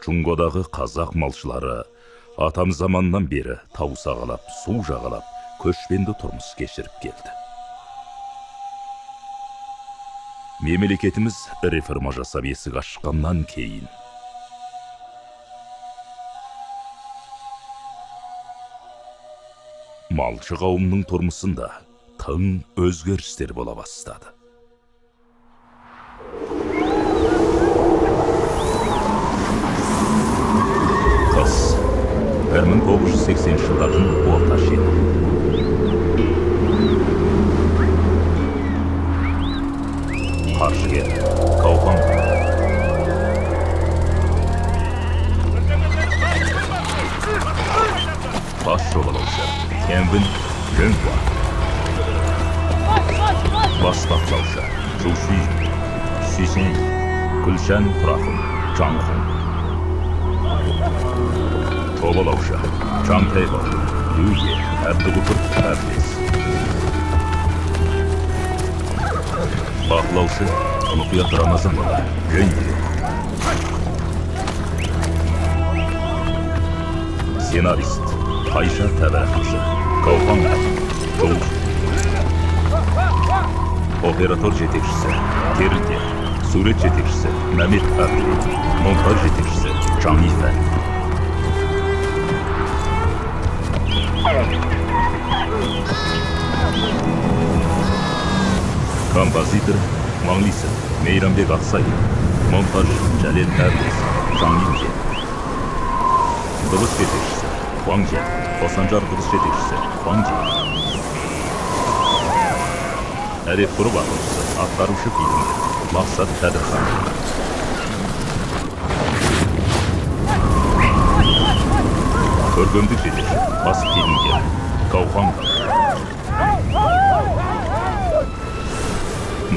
Чуңгодағы қазақ малшылары атам заманнан бері тау сағалап, су жағалап, көшпенді тұрмыс кешіріп келді. Мемлекетіміз реформа жасап есік ашқаннан кейін малшы қауымның тұрмысында тың өзгерістер бола бастады. Қыс 1980 жылдардың орта шені. Қаржыгер Каухан бас жобалаушы Тянвин Жөнхуа, бас бақылаушы Чжуши Сюсин, Гүлшан Тұрақын Жаңхун, жобалаушы Чан Тайба Юе Әбдіғұпыр Әбдес, бақылаушы Мұқият Рамазанова Жөнхуа, сценарист Айша Тәбәрәқызы Каухан Жол, оператор жетекшісі Терілдер, сурет жетекшісі Мәмет Әбден, монтаж жетекшісі Чан Ифән. Композитор Маңлисы Мейрамбек Ақсай, монтаж Жәлел Әбдес, Чан Ифән. Дыбыс жетекшісі Хуаңжен, Қосанжар дыбыс жетекшісі Хуаңжен. Әреп тұрып атушысы, атқарушы фильмдер Мақсат Қадырхан. Көркемдік жетекші бас фильмдер Каухан.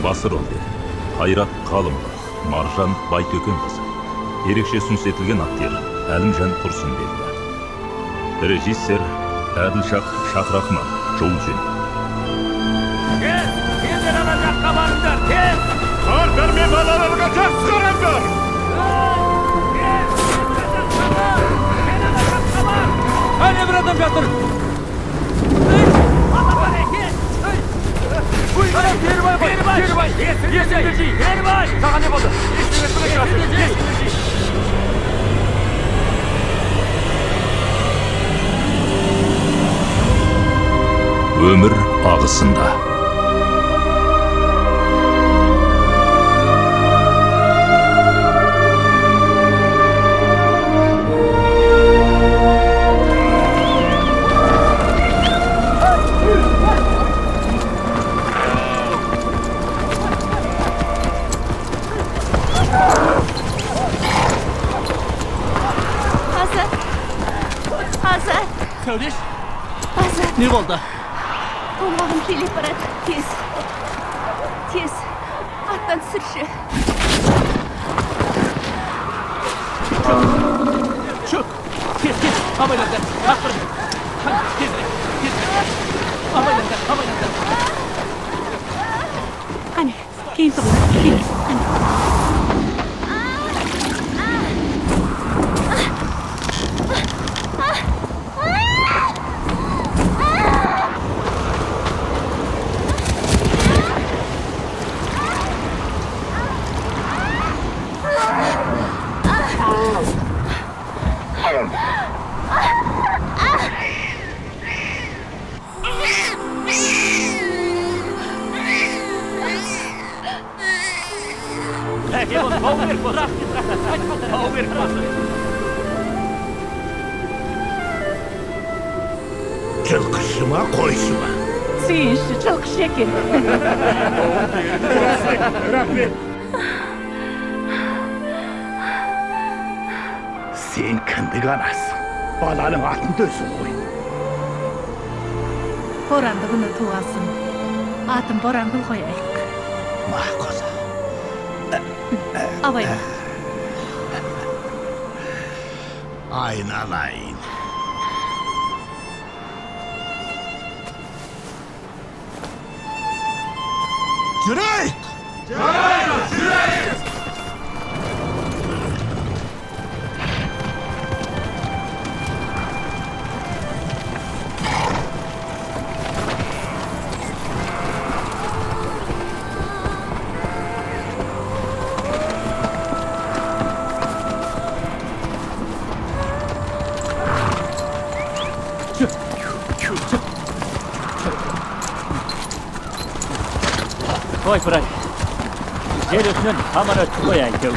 Басы рөлдер Қайрат Қалымова, Маржан Байтөкенқызы. Ерекше ұсыныс етілген актер Әлімжан Тұрсынбек. Режиссер Әділшақ Шақрахман Жолжин. Тез ана жаққа барыңдар, тез! Қар бермей балаларға жақсы қараңдар! Әне бір адам жатыр! Кербай! Саған не болды? Өмір ағысында. Hazır. Söylеш, Hazır. ne oldu? Olmağım kelip barad. Tez. Tez. Attan sürüşü. Çök! Tez! Amaylandan! Aktırın! Tez! Amaylandan! Hani, keyin soğuk. Keyin. Hani. Жылқышы ма, қойшы ма? Suyunşu, çok şeker. Рахмет. Сен кіндік анасың. Баланың атын дөсін ғой. Borandı bunu tuğasın. Atım Borangıl koyayık. Маққоза. Абайла. Айналайын. Жүрейік! Жүрейік! Ойпырай. Жер үстінен тамара түгой әйтеу.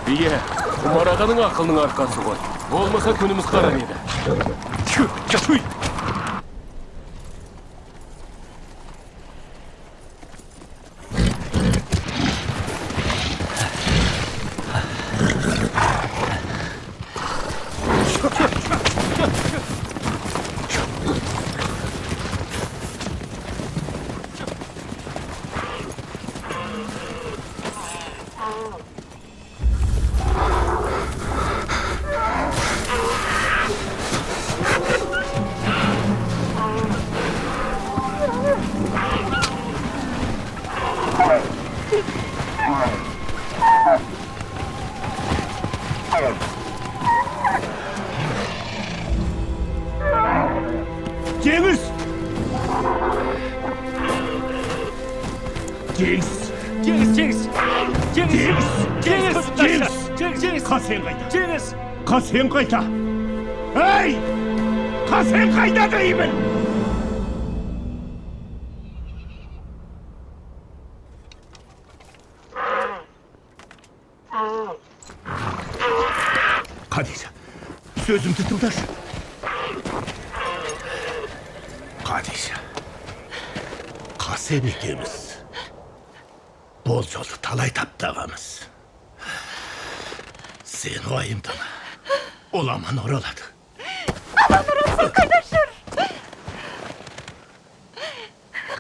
Ие, құмар ағаның ақылының арқасы ғой. Болмаса күніміз қаран еді. Чуй. Cengiz! Cengiz! Kasen kayda! Kasen kayda! Hey! Kasen kayda deyimim! Kadija, sözümü tıldaş. Kadija, Kasem ikimiz bol yolu talay taptağımız. Sen o ayımdan olaman oraladı. Aman orası kaynaşır.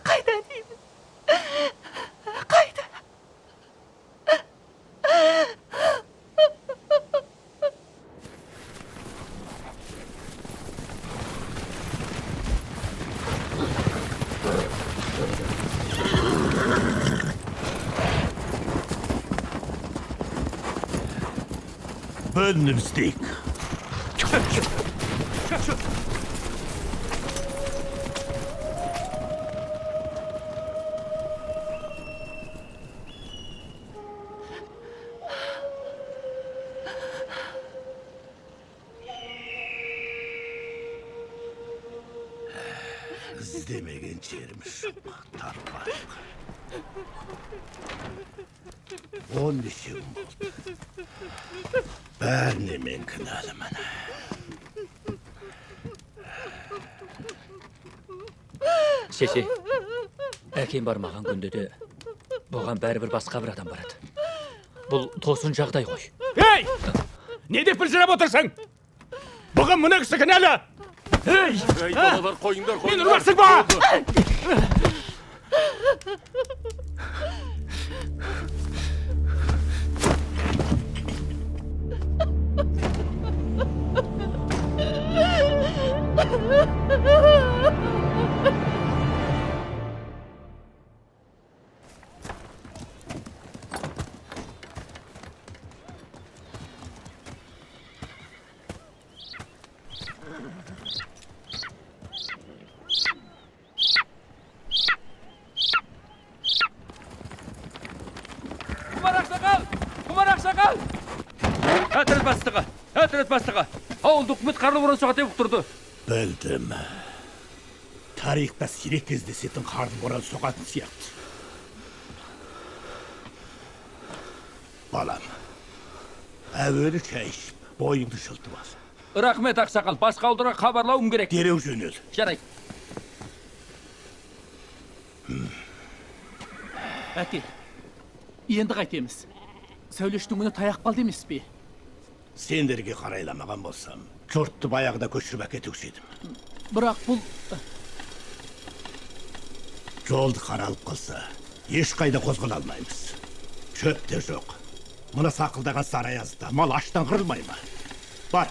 Kayda değil mi? Kayda. Önümüzdeyik. İzlemegen çermiş. Tarpayık. 10 dişim oldu. Bәріне мен кінәлімін. Шеше, әкем бармаған күнде де бұған бәрібір басқа бір адам барады. Бұл тосын жағдай ғой. Ей! Не деп білжіріп отырсың? Бұған мұны кісі кінәлі! Ей, балалар, қойыңдар, қойыңдар. Мен ұрмақсың ба? Әтірет бастығы. Ауылды үкімет қарлы бұрын соға тепіп тұрды. Білдім. Тарихта сирек кездесетін қарды боран соғатын сияқты. Балам, әуелі шай ішіп, бойыңды жылтып ал. Рахмет, ақсақал. Басқа ауылдарға хабарлауым керек. Дереу жөнел. Жарайды. Әке, енді қайтеміз. Сөйлештің күні таяқ қалды емес пе? Сендерге қарайламаған болсам, жұртты баяғыда көшіріп әкетуші едім. Бірақ бұл... Жолды қаралып қалса, ешқайда қозғала алмаймыз. Шөп те жоқ. Мұны сақылдаған сары аязда мал аштан қырылмай ма? Бар,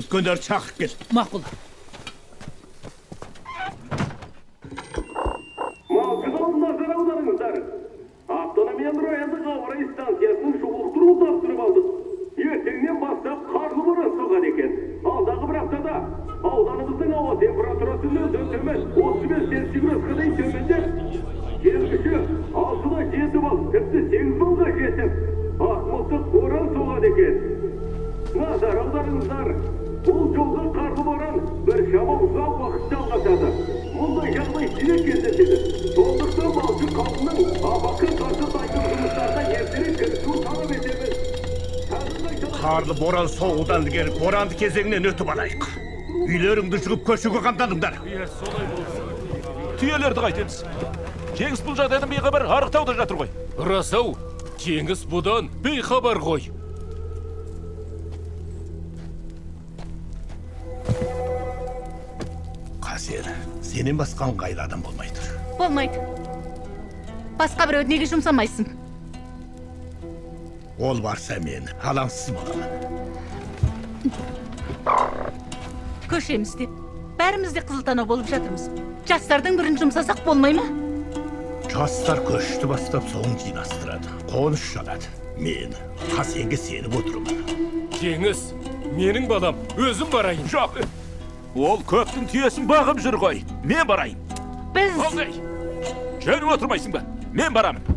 үлкендерді шақырып кел. Мақұл. Малшылар назар аударыңыздар. Автономия райондық ауа станциясының шұғылықтыруын тапсырып алдық. Ертеңнен бастап қарлы боран соғады екен. Алдағы бір аптада ауданымыздың ауа температурасы нөлден төмен 35 цельсий градусқа дейін төмендеп, жер күші 6-да 7 балл, тіпті 8 баллға жетіп, ақмылтық боран соғады екен. Назар аударыңыздар. Бұл жолғы қарлы боран бір шама ұзақ уақыт жалғасады. Мұндай жағдай сирек кездеседі. Сондықтан малшы қауымның апаққа Karlı boran soğuğudan ilgeri borandı kezeğinden ötüp alayık. Üyleriңді жығып көшуге қамдадыңдар. Түйелерді қайтеміз. Жеңіс бұл жағдайдан бейхабар арықтауда жатыр ғой. Расау, Жеңіс бұдан бейхабар ғой. Қасен, сенен басқа ыңғайлы адам болмайды. Болмайды. Басқа біреуді неге жұмсамайсың? Ол барса мен алаңсыз боламын. Көшеміз деп. Бәріміз де қызылтанау болып жатырмыз. Жастардың бірін жұмсасақ болмай ма? Жастар көшті бастап соң жинастырады. Қоныш жалады. Мен Қасенге сеніп отырмын. Жеңіс, менің балам, өзім барайын. Жоқ, ол көптің түйесін бағып жүр ғой. Мен барайын. Біз... Олдай, жөніп отырмайсың ба? Мен барамын.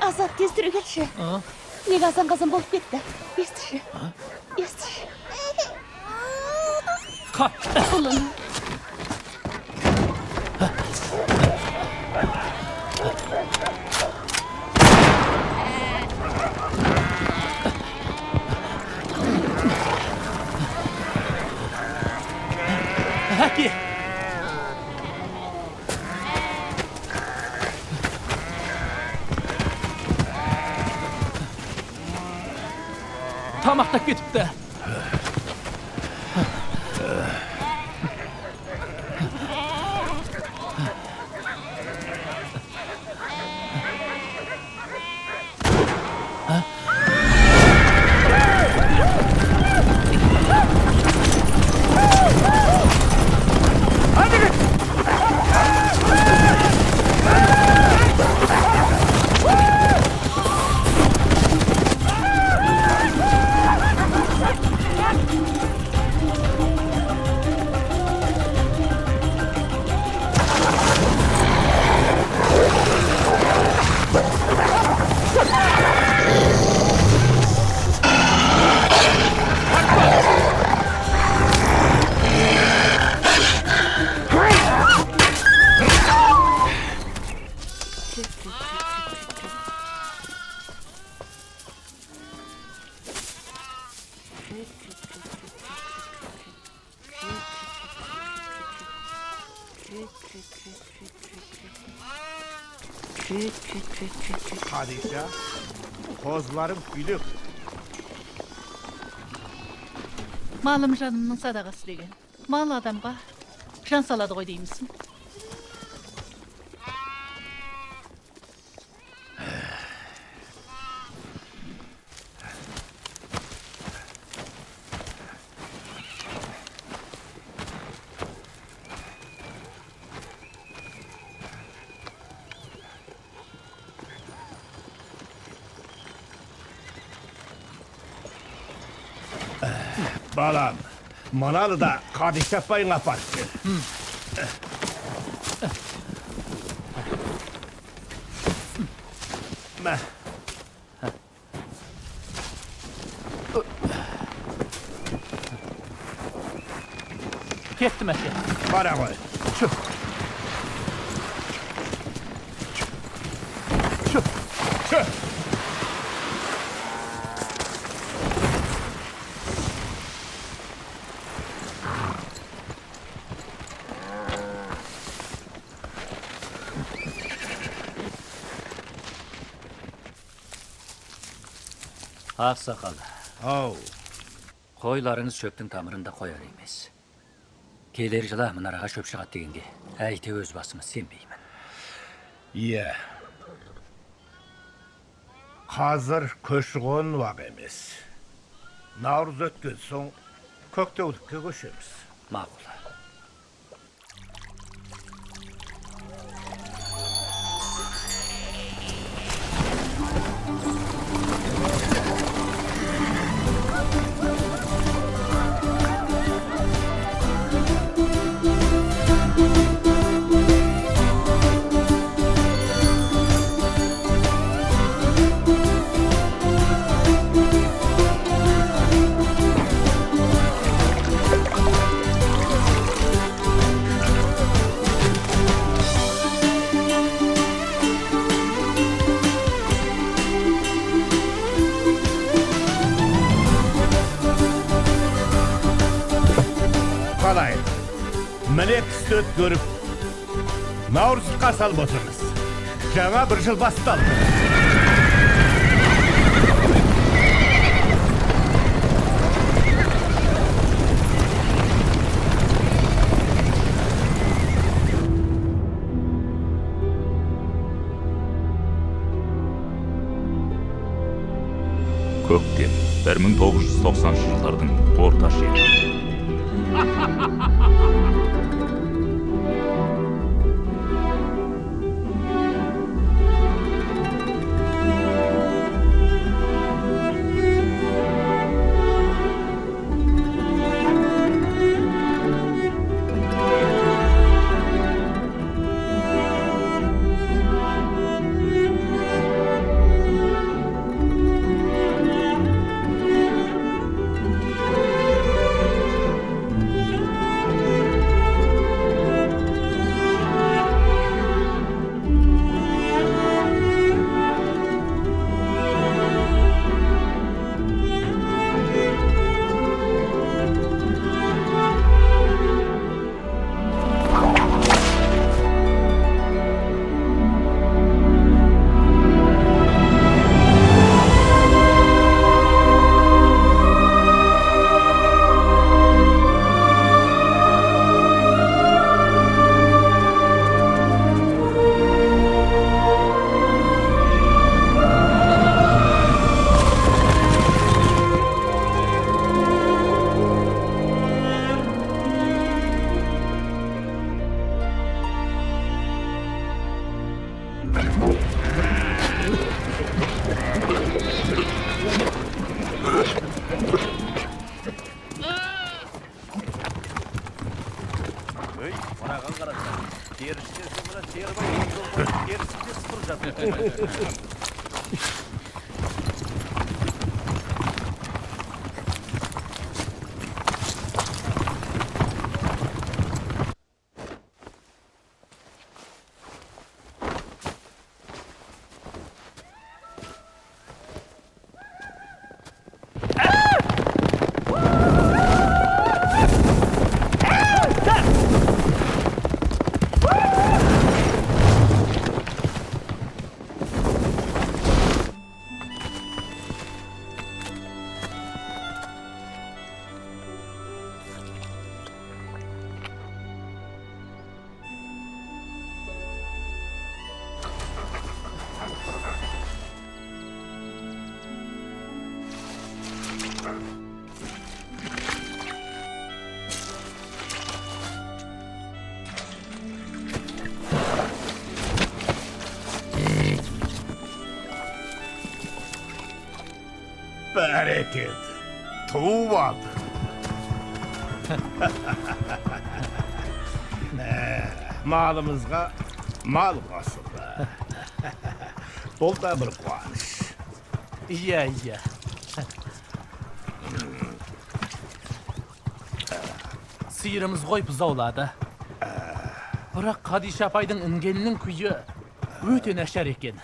Азат, тез түрі келші. Неге азан-қазан болып кетті? Естіші. Естіші. Ұлым. Әке! Тамақтап кетіпті. Padişah, kozlarım gülük. Malım canımның sadaqası деген. Mal адамға жан салады ғой деймісің? Balam, manalı da padişah bayın apartı. Meh. Ketdim aka. Para koy. Şu. Şu. Şu. Ақсақал, Ау. қойларыңыз шөптің тамырында қояр емес. Келер жылы мұнараға шөп шығат дегенге, әйте өз басымыз сенбеймін. Иә. Қазір көшіғон уақ емес. Наурыз өткен соң көктеулікке көшеміз. Мақұл. Қалай, міне кісі өт көріп, наурыз қарсы алып отырмыз. Жаңа бір жыл басталды. Көктем 1990 жылдардың орта шені. Әрекет. Туып ал. Малымызға мал қосылды. Бұл да бір қуаныш. Иә. Сиырымыз ғой бұзаулады. Бірақ Қадиша апайдың інгенінің күйі өте нашар екен.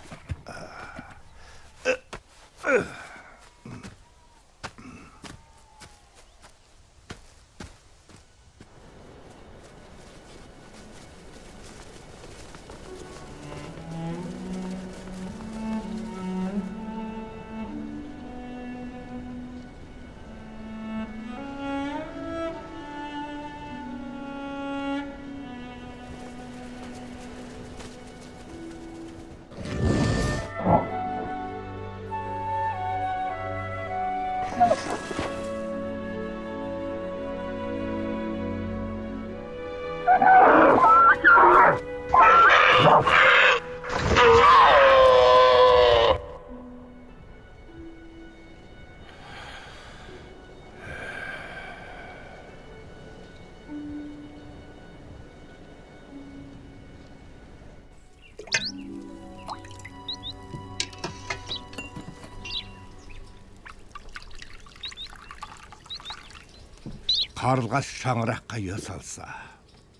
Қарылғаш шаңыраққа үйе салса,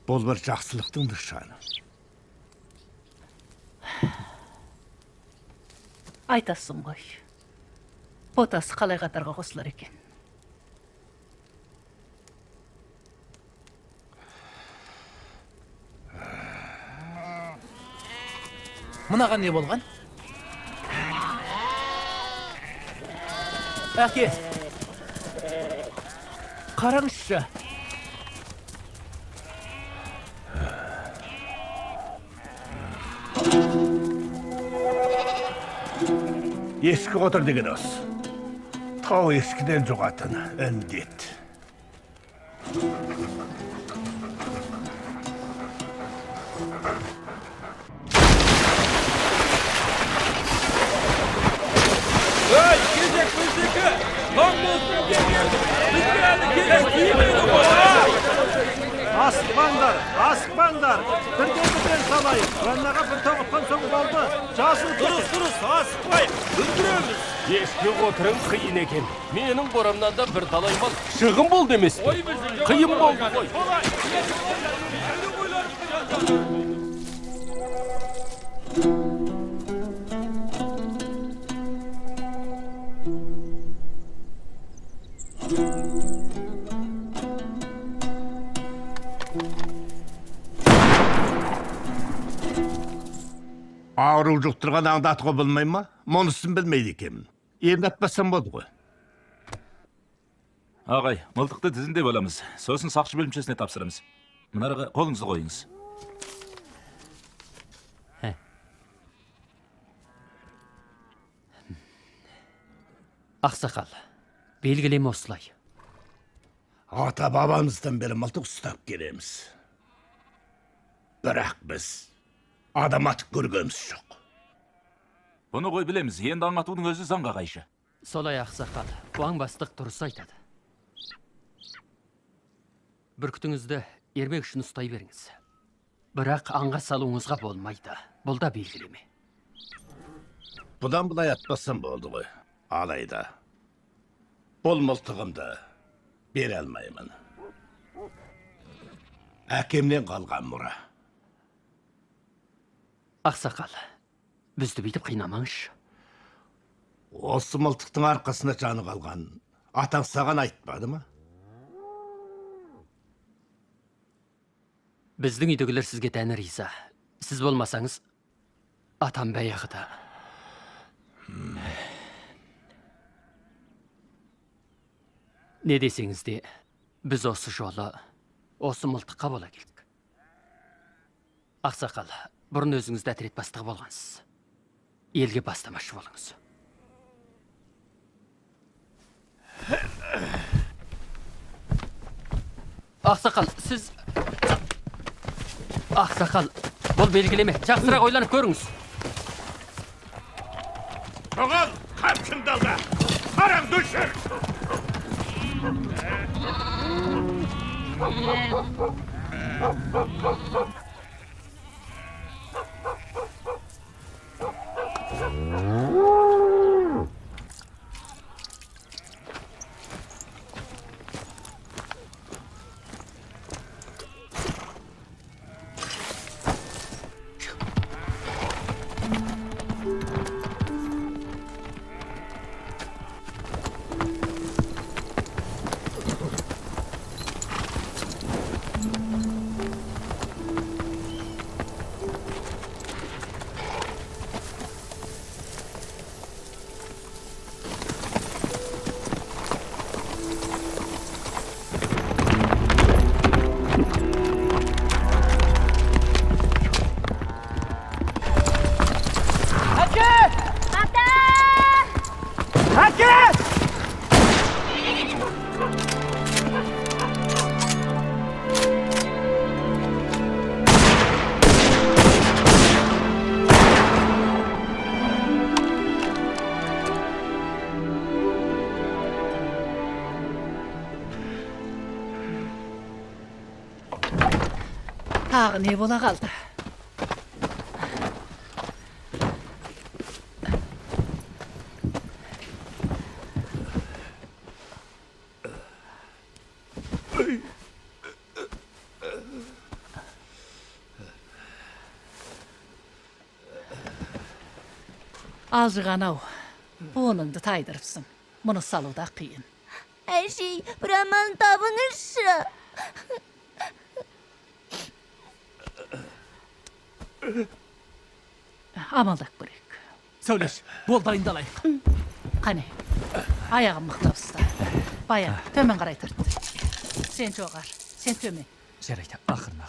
бұл бір жақсылықтың нышаны. Айтасың ғой. Ботасы қалай қатарға қосылар екен. Мұнаған не болған? Әке! Қараңызшы! Ешкі отыр деген осы. Тау ешкіден жұғатын індет. Asıqmanlar, birden salayın. Rannağa bir toğuttan soğuk oldu. Casıl duruz, asıqmayın. Öldürömüz. Ешкі отырың қиын екен. Менің қорамнан да бір талай мал шығын болды емес пе? Қиын болды ғой. Ауру жұқтырған аңдатуға болмай ма? Мұнысын білмейді екенмін. Емдатпасам болды ғой. Ағай, мылтықты тізінде боламыз. Сосын сақшы бөлімшесіне тапсырамыз. Мұнарға қолыңызды қойыңыз. Ақсақал, белгілеме осылай. Ата бабамыздан бері мылтық ұстап келеміз. Бірақ біз адам атып көргеніміз жоқ. Бұны қой білеміз, енді аңатудың өзі заңға қайшы. Солай ақсақал, бұаң бастық дұрыс айтады. Бүркітіңізді ермек үшін ұстай беріңіз. Бірақ аңға салуыңызға болмайды. Бұл да белгілеме. Бұдан бұлай атпасам болды ғой. Алайда, бұл мылтығымды бере алмаймын. Әкемнен қалған мұра. Ақсақал, бізді бүйтіп қинамаңызшы. Осы мылтықтың арқасында жаны қалған атаң саған айтпады ма? Біздің үйдегілер сізге тәні риза. Сіз болмасаңыз, атам баяғыда. Не десеңіз де, біз осы жолы, осы мылтыққа бола келдік. Ақсақал, бұрын өзіңізді әтрет бастығы болғансыз. Елге бастамашы болыңыз. Ақсақал, сіз... Ақсақал, бұл белгілеме. Жақсырақ ойланып көріңіз. Тоғал, қапшыңды алда! Қар Karaň düşür. Tağı ne bola kaldı? Azıcık anav. Buğununu taydırıpsın. Bunu salıda kıyın. Her şey Brahman tapınışı. Amaldak bırak. Söyleş. Bol dayındalayık. Hani ayağım mıhlapsızda. Bayağı tömen karaytırdı. Sen çoğar, sen tömen. Jarayt, ahırına.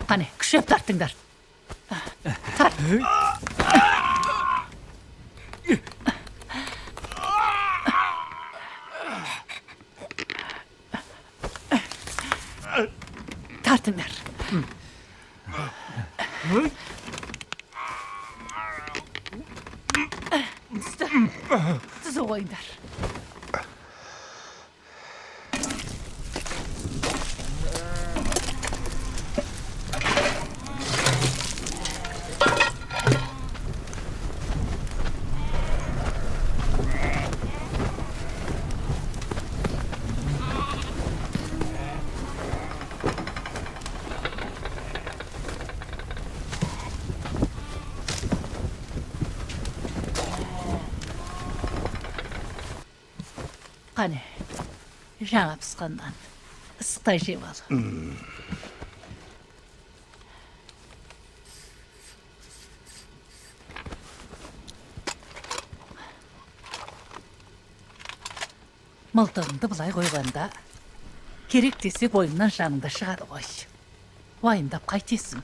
Hani küşöp tarttыңдар. Tart. Tartыңдар. Tuzu koyunдар. Qani, жаңа пісқаннан ыстықтай жеп ал. Мылтығыңды былай қойғанда, керек десе бойыңнан жаныңда шығады ғой. Уайымдап қайтесің.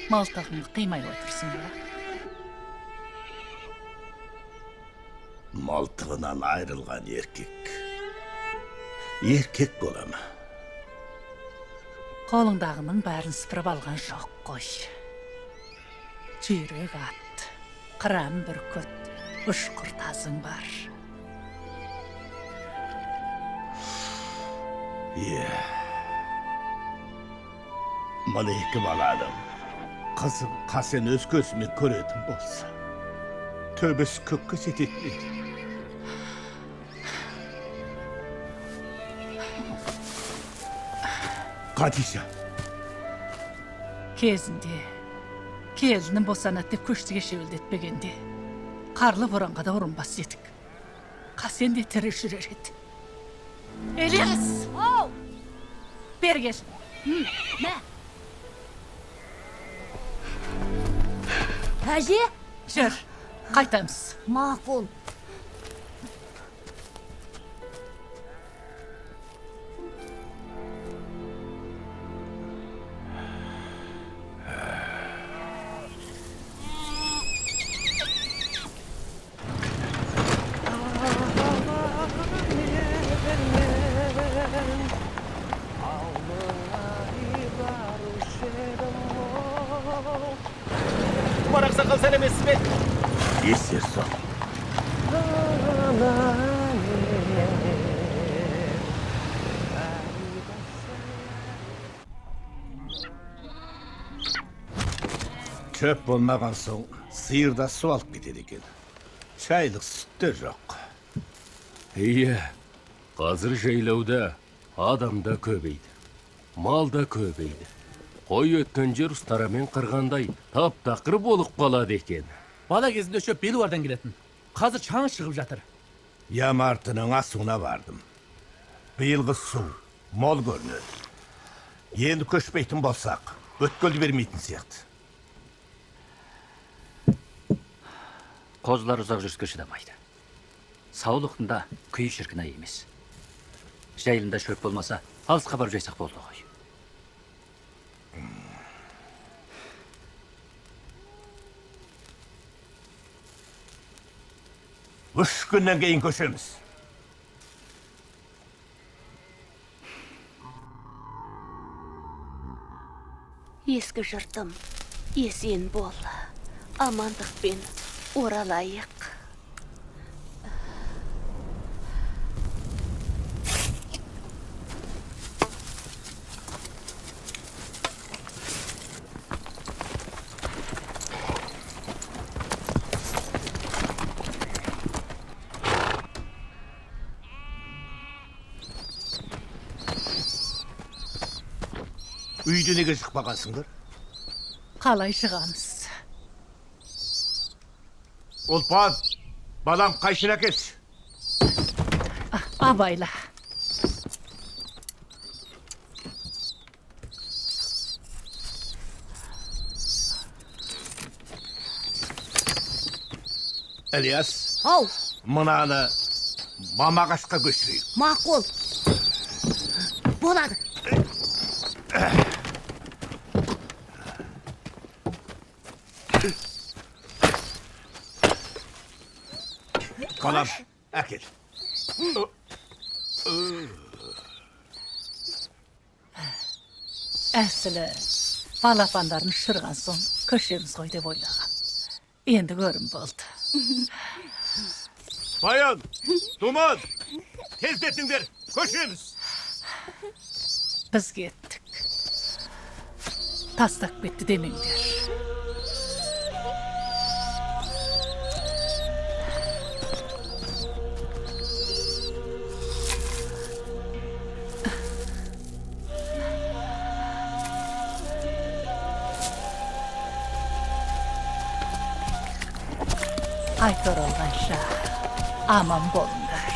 Мылтығыңды қимай отырсың ба? Maltığından ayrılgan erkek. Erkek bolamı. Қолыңдағының бәрін сыпырып алған жоқ қой. Жүйрек ат, қыран бүркіт, ұшқыр тазың бар. Mana iki baladım. Kızım kasen öz gözüme göredim olsa. Tövbesi kökke etmedi. Kadişa. Кезінде, келінін босанат деп көштіге шевілдетпегенде, қарлы боранға да ұрынбас едік. Қасен де тірі жүрер еді. Elias! Бері кел. Мә. Әже? Жүр, қайтамыз. Мақұл. kalsan emesiz be. Esirsin. Çöp bolmagan soň sıyırda su alıp gider eken. Çaylık süt de jok. İyi. Hazır jeylewde adam da köbeydi. Mal da köbeydi. Koy ötken jer ustaramen kırganday taptakır bolup kalady eken. Bala gezinde çöp beli vardan giretin. Hazır çaң çıkıp jatır. Yamartı'nın asuna vardım. Bıyılgı su, mol görünür. Endi köşpeytin bolsak, ötkölü vermeytin siyahtı. Kozlar uzak жүрүшкө шыдамайды. Саулыктында күйүү ширкина эмес. Жайылында шөп болмаса, алыска барып жайсак болду ғой. Üç günden keyin köşemiz. Ескі жұртым, есен бол. Амандықпен оралайық. Үйde neге çıkmagansыңдар? Қалай шығамыз? Ulpan, balam kayşına kes. Абайла. Elias, Ау, mınanı mamagaşka göçüreyim. мақұл. Болады. Kalam, akil. Әсілі, балапандарын шырған соң көшеміз ғой деп ойлаған. Енді көрім болды. Bayan, duman, tez ettinger, köşemiz. Біз кеттік. Тастап кетті демеңдер. Aytor olғанша аман болыңдар.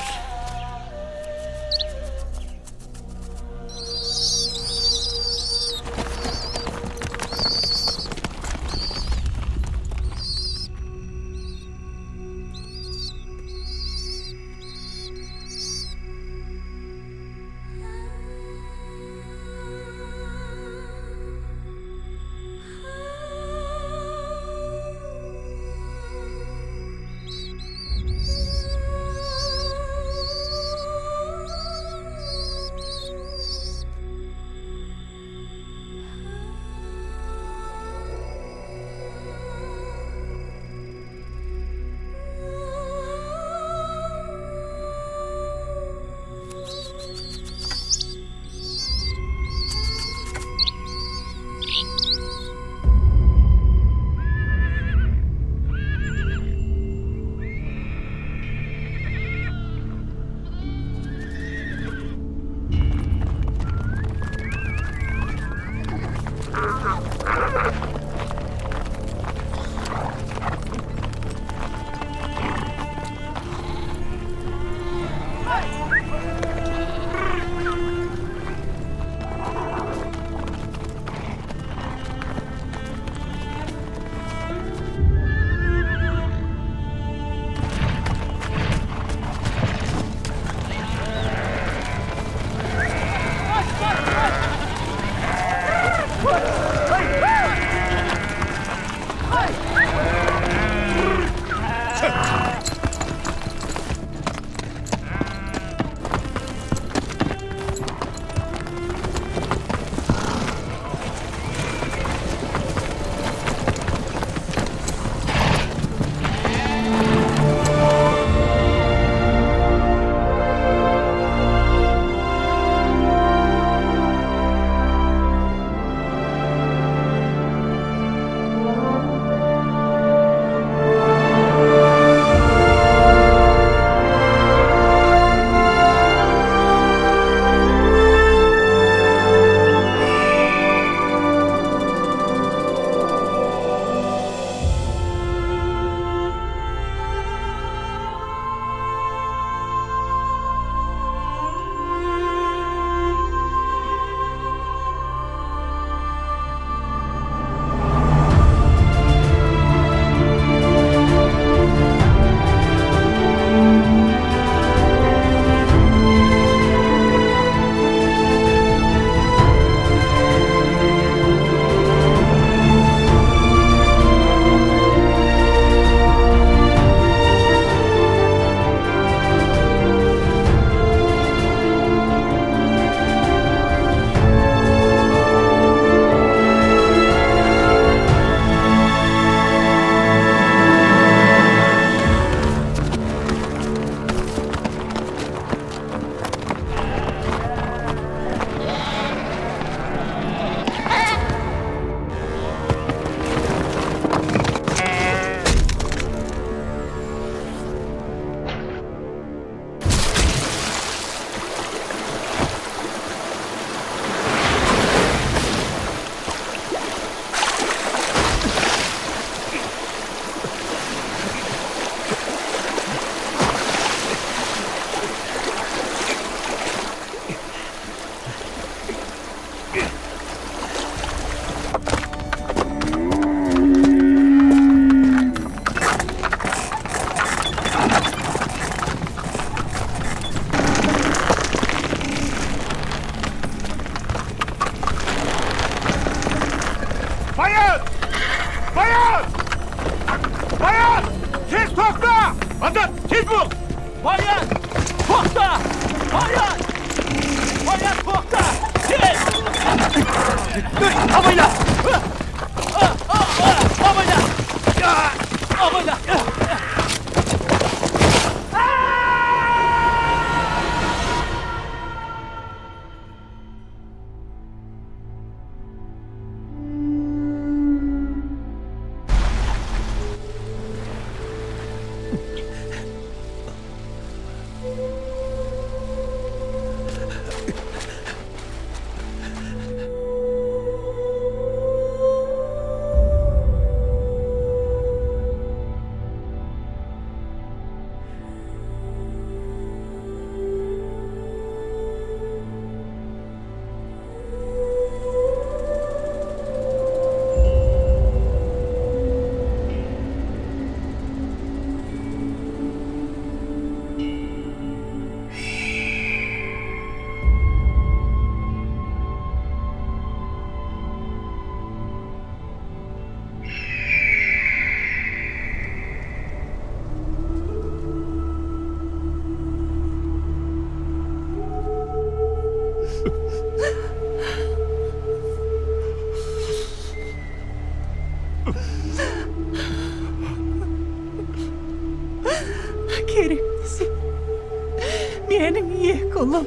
Ye kulum.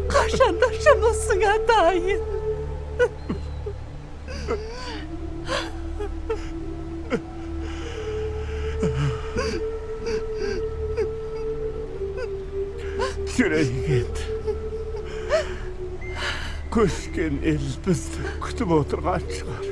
Kaşandaşımızsın dayı. Жүрейгет. Көшкен ел бізді күтіп отырған шығар.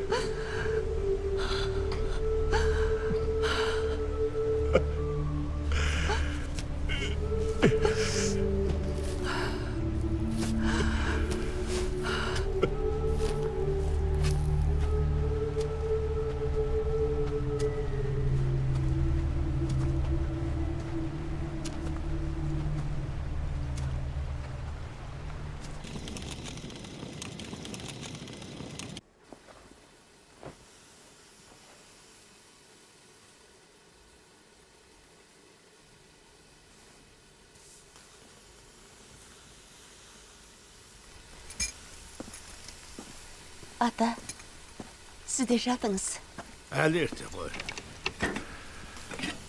Ата, сіз де жатыңыз. Әлі ерте ғой.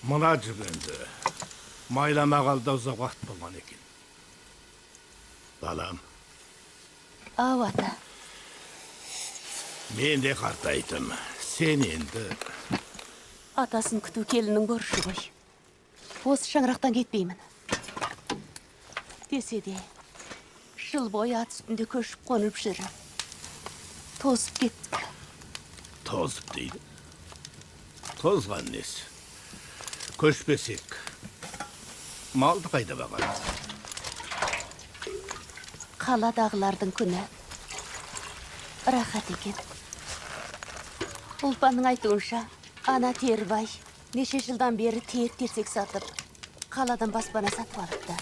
Мына жүгенді майламағалда ұзақ уақыт болған екен. Балам, Ау, ата. мен де қартайдым. Сен енді Атасын күту келінің борышы ғой. Осы шаңырақтан кетпеймін. Десе де, жыл бойы ат үстінде көшіп қонып жүріп, тозып кеттік. тозып дейді. Тозған несі? Көшпесек, малды қайда бағамыз? Қаладағылардың күні рахат екен. Ұлпанның айтуынша, ана Тербай неше жылдан бері терсек сатып, қаладан баспана сатып алыпты.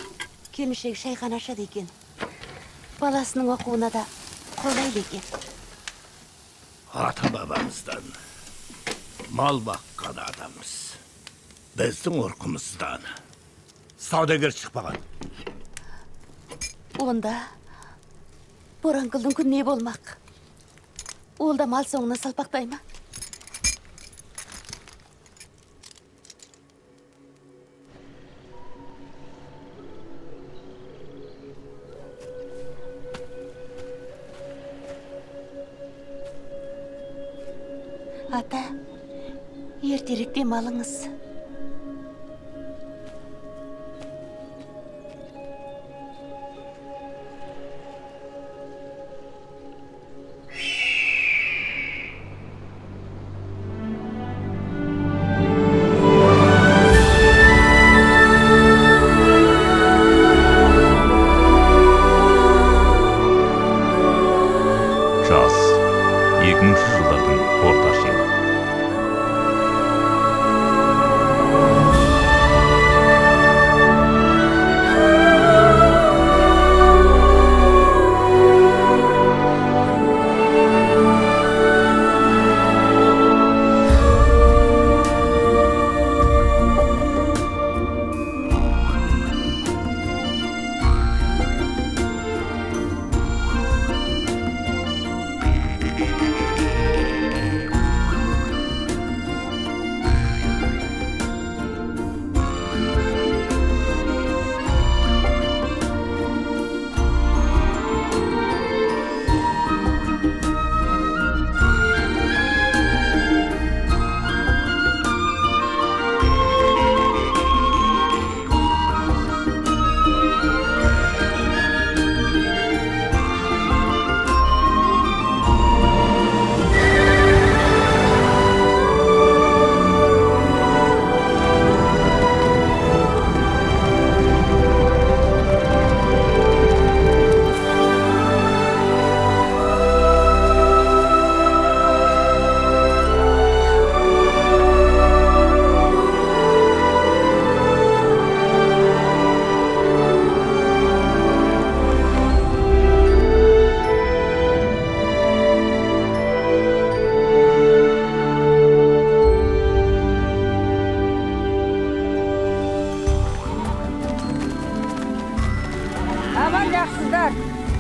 Келіншегі шайхана ашады екен. Баласының оқуына да қолайлы екен. Ата бабамыздан мал баққан адамыз. Біздің орқымыздан саудагер шықпаған. Онда Боранкүлдің күн не болмақ? Ол да мал соңына салпақтай ма? Ата, ертерек демалыңыз. Жаз 2000 жылдардың орта шені.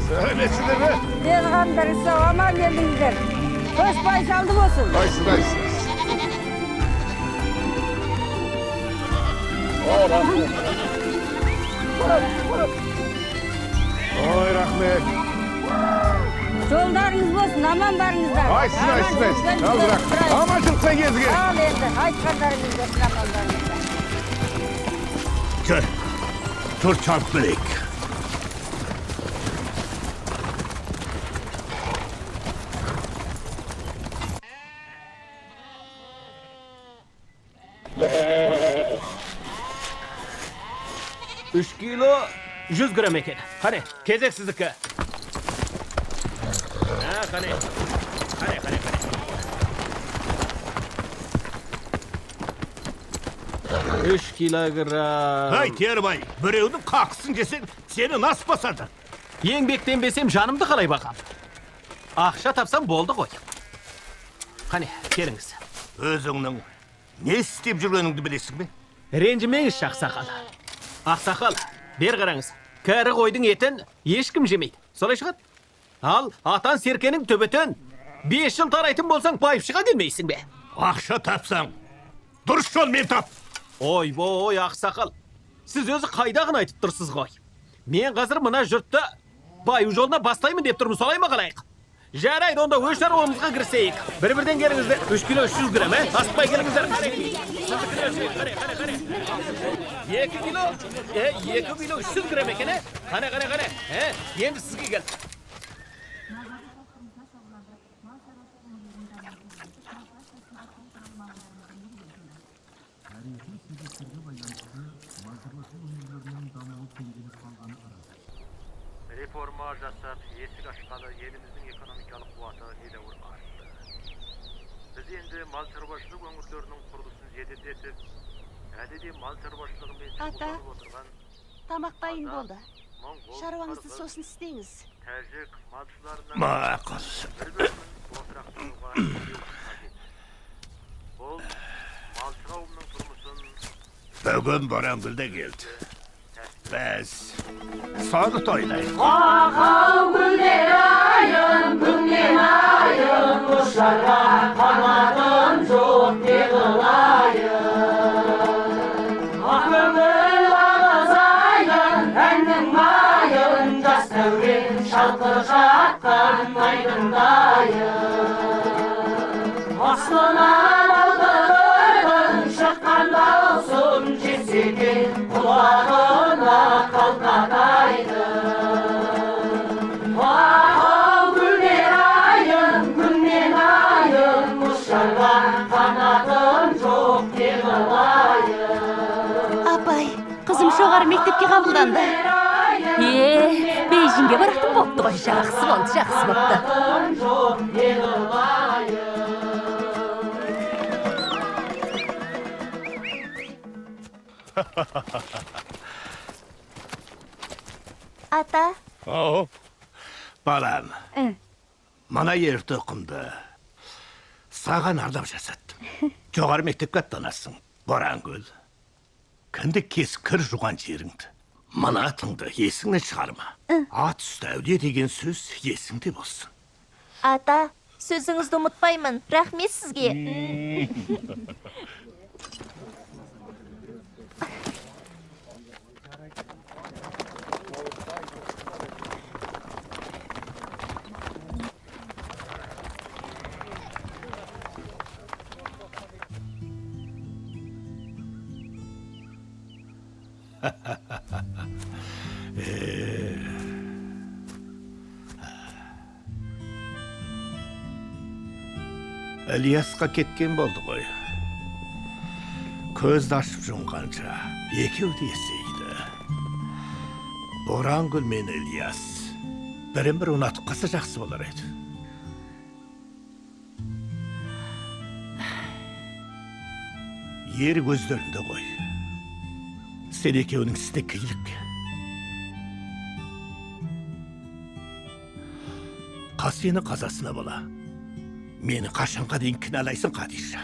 Söylesene. Peygamber'e aman geldiler. Hoş baysaldı olsun. Ayşın. Bırak. рахмет. Жолдарыңыз болсын, аман барыңыздар. Айсın, Al bırak. Amacılıkla gezge. Sağ ol енді, айтқандарыңыз болсын, амандарыңыздар. Kör. Dur çarp bilek. Üç kilo 100 gram eken. Hani kezek sizdiki. Ha hani. Hani. 3 kilogram. Hay Terbay, böreğinin kalksın desen seni nasıl basadı? Еңбектен бесем жанымды қалай бақам. Ақша тапсам болды ғой. Қане, келіңіз. Özünün ne isteyip жүргеніңді білесің бе? Ренжімеңіз ақсақал. Ақсақал, бер қараңыз. Кәрі қойдың етін ешкім жемейді. Солай шығады. Ал атан серкенің төбетін 5 жыл тарайтын болсаң байыпшыға келмейсің бе? Ақша тапсаң, дұрыс жолмен тап. Ой, ақсақал. Сіз өзі қайдағын айтып тұрсыз ғой. Мен қазір мына жұртты баю жолына бастаймын деп тұрмын, солай ма қалайық? Жарайды, онда өз шаруамызға кірісейік. Бір-бірден келіңіздер. 3 кило 300 грамм, асықпай келіңіздер. 2 кило 300 грамм екен, Қане. Енді сізге кел. Reforma жасап, есік ашқалы еліміздің экономикалық қуаты недәуір артты. Біз енді мал шаруашылық өңірлерінің құрылысын жеделдетіп, әлі де мал шаруашылығымен шұғылданып отырған Тамақ дайын болды. Шаруаңызды сосын істеңіз. тәжік малшыларына Maqıl. бір-бірінің отырақтануға қажет. Бұл малшы қауымның тұрмысын Bugün Borangül de geldi. Biz sarı toynayız. Апай, қызым жоғары мектепке қабылданды. Бейжіңге барақтың бопты ғой, жақсы бопты. Ата, Balam, mana yerді оқымды. Саған ардап жасаттым. Жоғары мектепке аттанасың, Борангүл. Кінді кескір жуған жеріңді. Мына атыңды есіңнен шығарма. Ат үсті әулие деген сөз есіңде болсын. ата, сөзіңізді ұмытпаймын. Рахмет сізге. Ілиясқа кеткен болды ғой. Көзді ашып жұмғанша екеу де есейді. Борангүл мен Ілияс бірін-бір ұнатып қалса жақсы болар еді. Ер көздерінде ғой. Сен екеуінің істе киілік. Қасені қазасына бола. Meni қашанға дейін кінәлайсың, Қадиша?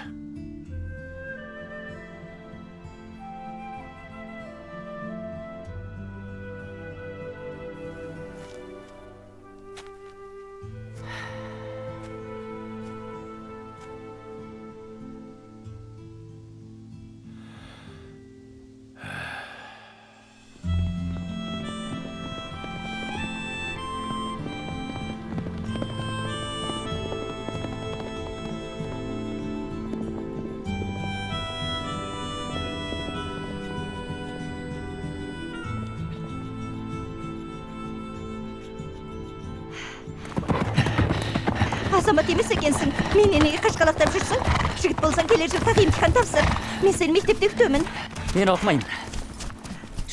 Azamat emas ekensin. Meneni kaşkalaqtab жүрсің. Жігіт болсаң келер жыл тағы imtihon тапсыр. Мен сені мектепте күтөмін. Men оқымаймын.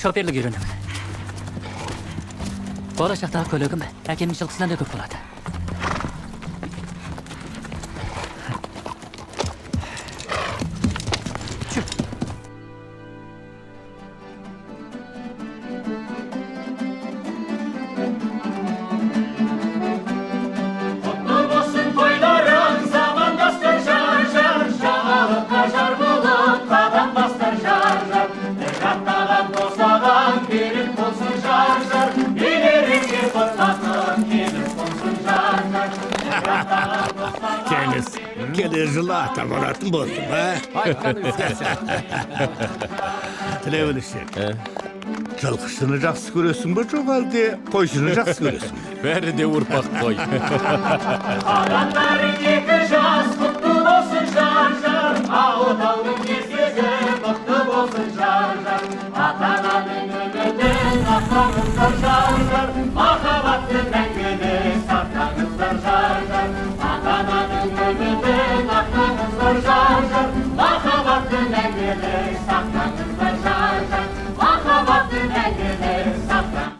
Шоферлік үйренемін. Болашақтағы көлігім әкемнің жылқысынан да көп болады. Kenis, gelir жылы ата болатын болдың, ha? Тілеуін ішек. Жылқышыны жақсы көресің бе, жоқ әлде қойшыны жақсы көресің бе? Бәрі де ұрпақ қой. Адамдары екі жас, құтты болсын жар-жар. Ауылдаудың кезгесі, құтты болсын жар-жар. Ата-ананың үмітін сақтаңыздар жар-жар. Махаббатты мәңгіде сақтаңыздар жар-жар. Ата-ананың үмітін сақтаңыздар жар-жар. Махаббатты мәңгіде сақтаңыздар жар-жар. Махаббатты мәңгіде сақтаңыздар.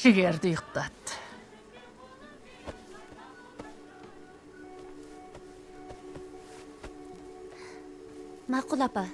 Жігерді ұйықтат. Мақұл апа.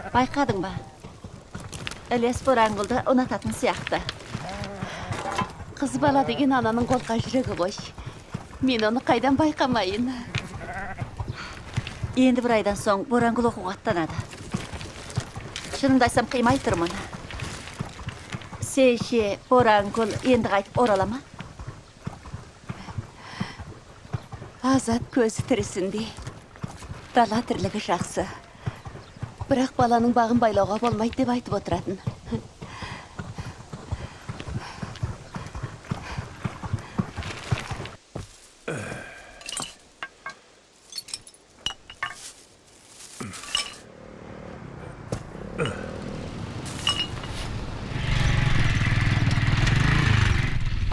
Байқадың ба? Ілес Бораңғылды ұнататын сияқты. Қыз бала деген ананың қолқа жүрегі ғой. Мен оны қайдан байқамайын. Енді бір айдан соң Бораңғыл оқуға аттанады. Шынымды айтсам қимай тұрмын. Сеше Бораңғыл енді қайтып орала ма? Азат көзі тірісінде. Дала тірлігі жақсы. Бірақ баланың бағын байлауға болмайды деп айтып отыратын.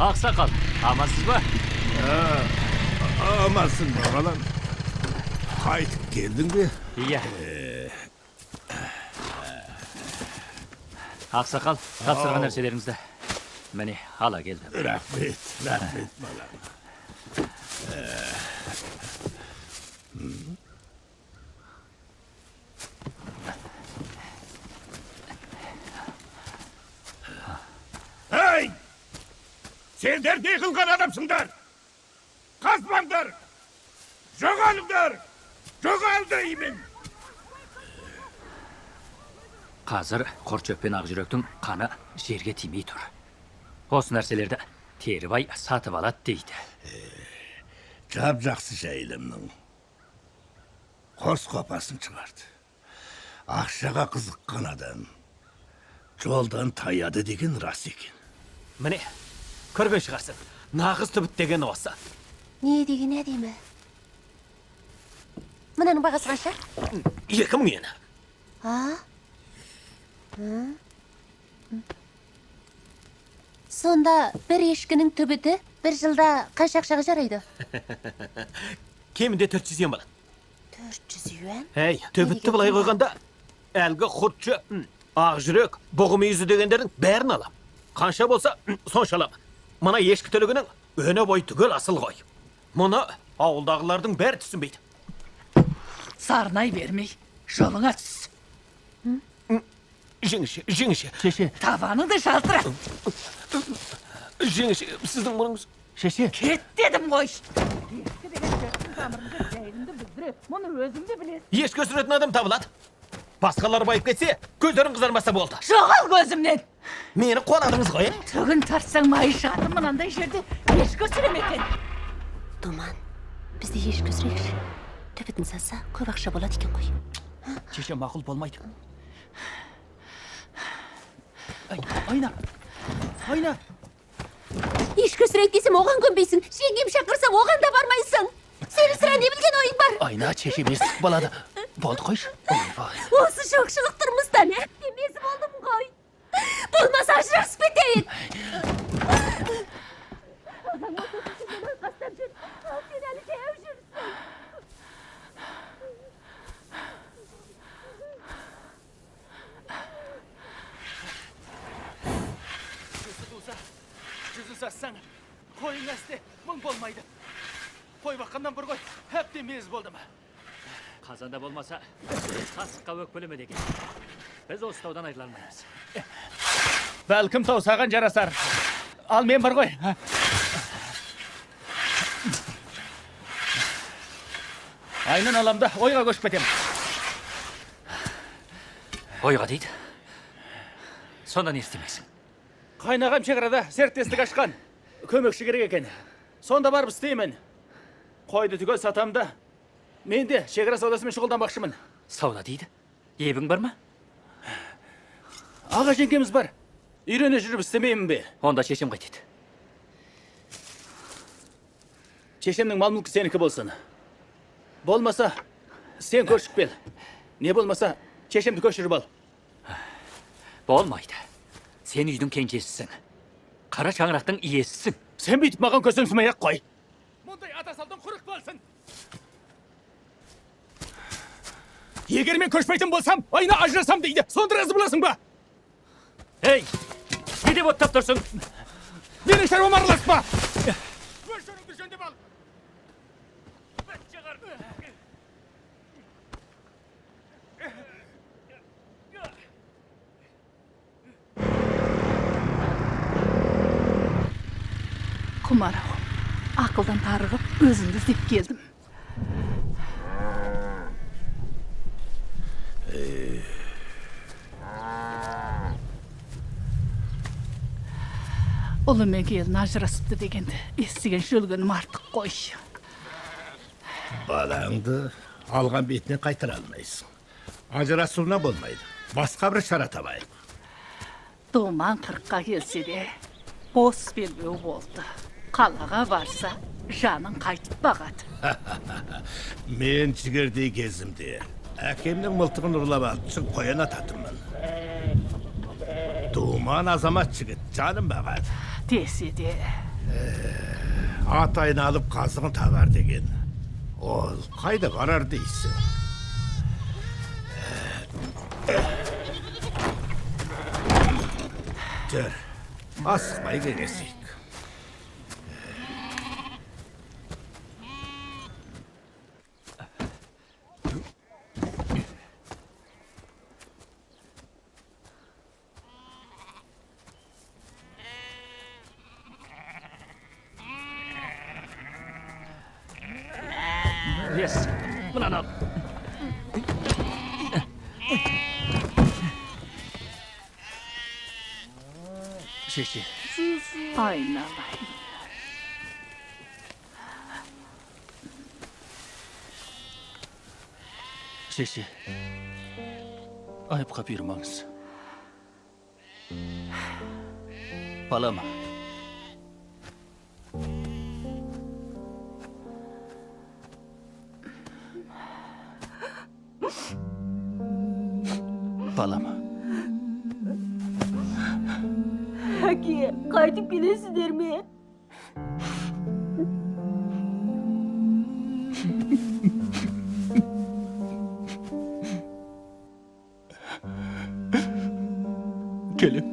Ақсақал, амансыз ба? Амансың ба, балам? Қайтып келдің бе? Иә. Ақсақал, тапсырған нәрселеріңізді міне ала келдім. Рахмет, рахмет, балам. Ей! Сендер не қылған адамсыңдар? Қазбаңдар! Жоғалыңдар! Жоғал деймін! Қазір Құрчөп пен Ақжүректің қаны жерге тимей тұр. Осы нәрселерді Терібай сатып алады дейді. Жап жақсы жайылымның. Қос қопасын шығарды. Ақшаға қызыққан адам жолдан таяды деген рас екен. Міне, көрген шығарсың. Нағыз түбіт деген осы. Не деген әдемі? Мынаның бағасы қанша? 2000 yen. А? Сонда бір ешкінің түбіті бір жылда қанша ақшаға жарайды? Кемінде 400 yen болады. 400 юан? Ей, түбітті былай қойғанда, әлгі Құрчөп, Ақжүрек, Бұғымүйізі дегендердің бәрін алам. Қанша болса, сонша алам. Мына ешкі төлігінің өне бой түгел асыл ғой. Мұны ауылдағылардың бәрі түсінбейді. Сарнай бермей, жолыңа түс. Жеңіші. Шеше. Табаныңды жалтыра. Жеңіші, сіздің мұныңыз. Шеше. Кет дедім ғой. Ешкі деген сөздің тамырында жайылымды бүздіреді. Мұны өзің де білесің. Ешкі өсіретін адам табылады. Басқалар байып кетсе, көздерің қызармаса болды. Жоғал көзімнен. Мені қуанадыңыз ғой, Тығын тартсаң майышатын мынандай жерде еш көсірем екен. Думан, бізде еш көсірекші. Төбетін сатса, көп ақша болады екен ғой. Шеше мақұл болмайды. Айна. Еш көсірек десем, оған көнбейсің. Жеңгем шақырса, оған да бармайсың. Сені сірә не білген ойың бар? Айна, шеше естік болады. Болды қойшы. Осы жоқшылық тұрмыстан әттемесі болдым ғой. Болмаса ажырасып кетейік. Адам отыр қастап жүр. Ал сен әлі жаяу жүрсің. Жүзі сассаң, қойың әсте мұң болмайды. Қой баққаннан бір қой, әпте мез болды ма? Қазанда болмаса, қасыққа өкпелеме деген. Біз осы таудан айырыла алмаймыз. Бәлкім тау саған жарасар. Ал мен бар ғой. Айнын аламда ойға көшіп кетем. Ойға дейді. Сонда не істемексің? Қайнағам шекарада серіктестік ашқан. Көмекші керек екен. Сонда барып істеймін. Қойды түгел сатам да. Мен де шекара саудасымен шұғылданбақшымын. Сауда дейді? Ебің бар ма? Аға жеңгеміз бар. Үйрене жүріп істемеймін бе? Онда шешем қайтеді. Шешемнің мал мүлкі сенікі болсын. Болмаса, сен көшіп кел. Не болмаса, шешемді көшіріп ал. Болмайды. Сен үйдің кенжесісің. Қара шаңырақтың иесісің. Сен бүйтіп маған көзімсімей ақ қой. Мұндай ата салдың құрық болсын. Егер мен көшпейтін болсам, Айна ажырасам дейді. Сонда разы боласың ба? Ей, не деп оттап тұрсың? Мені шаруам араласпа. Өз жөніңді жөндеп ал. Құмарау, ақылдан тарығып, өзімді іздеп келдім. Ұлы мен келін ажырасыпты дегенді естіген шөлгенім артық қой. Балаңды алған бетіне қайтара алмайсың. Ажырасуына болмайды. Басқа бір шара табайық. Думан 40-қа келсе де, бос белбеу болды. Қалаға барса, жанын қайтып бағады. Мен жігердей кезімде әкемнің мылтығын ұрлап алып үшін қоян ататынмын. Думан азамат жігіт, жаным бағады. Десе де, Ат айналып қазығын табар деген. Ол қайда барар дейсің? Жүр, асықпай кеңесейік. Yes, мынаны ал. Шеше. айналайын. Шеше. Айыпқа бұйырмаңыз. Балама. Балама. Әке, қайтып келесіздер ме? Келем.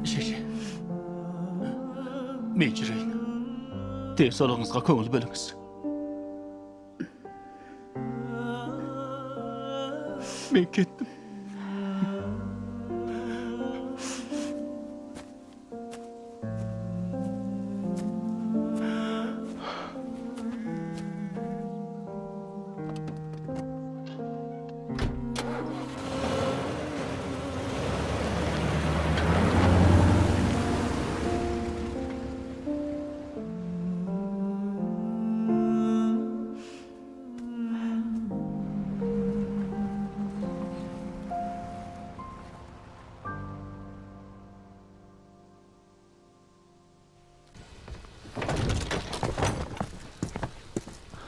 Шеше. Мен жүрейін. Денсаулығыңызға көңіл бөліңіз. Мен кеттім.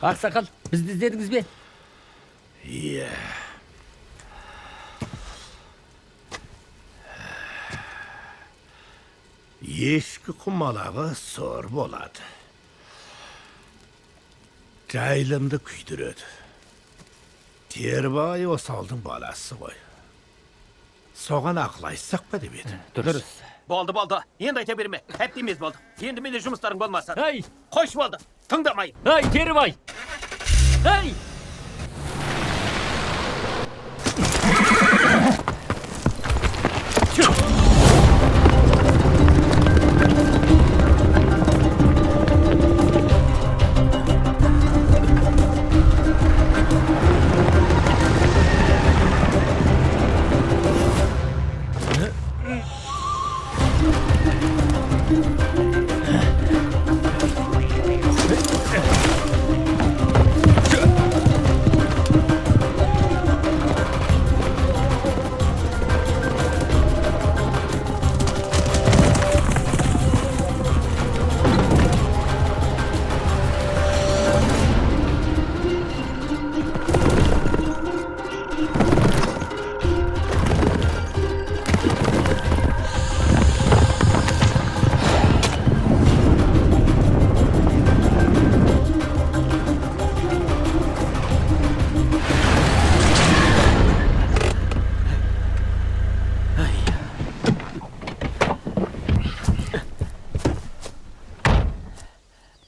Ақсақал, бізді іздедіңіз бе? Иә. Ешкі құмалағы сор болады. Жайлымды күйдіреді. Тербай осалдың баласы ғой. Соған ақыл айтсақ па деп еді. Дұрыс. Болды. Енді айта берме. Әпті емес болды. Енді менде жұмыстарың болмасын. Ай! Қойш болды. Тыңдамай. Ай, Керімбай! Ай!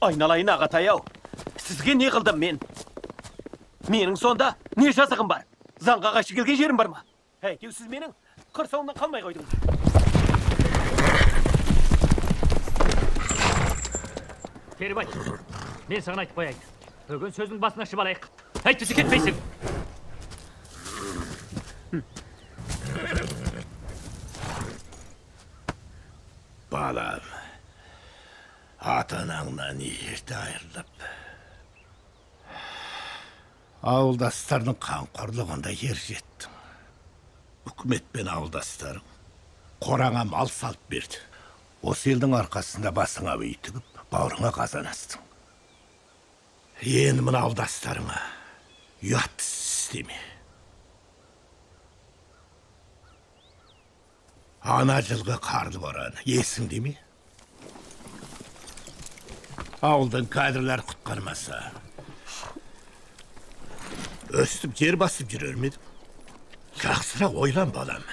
Айналайын ағатай-ау. Сізге не қылдым мен? Менің сонда не жазығым бар? Заңға қайшы келген жерім бар ма? Әйтеу сіз менің қырсауымнан қалмай қойдыңыз. Керімбай, мен саған айтып қояйын. Бүгін сөздің басына шығып алайық. Әйтпесе кетпейсің. Балам, ата-анаңнан ерте айырылып, ауылдастардың қамқорлығында ер жеттің. Үкімет пен ауылдастарың қораңа мал салып берді. Осы елдің арқасында басыңа үй тігіп, бауырыңа қазан астың. Енді мына ауылдастарыңа ұят істеме. Ана жылғы қарлы боран есіңде ме? Ауылдан кадрлар құтқармаса, өстіп жер басып жүрер медім? Жақсырақ ойлан, балам.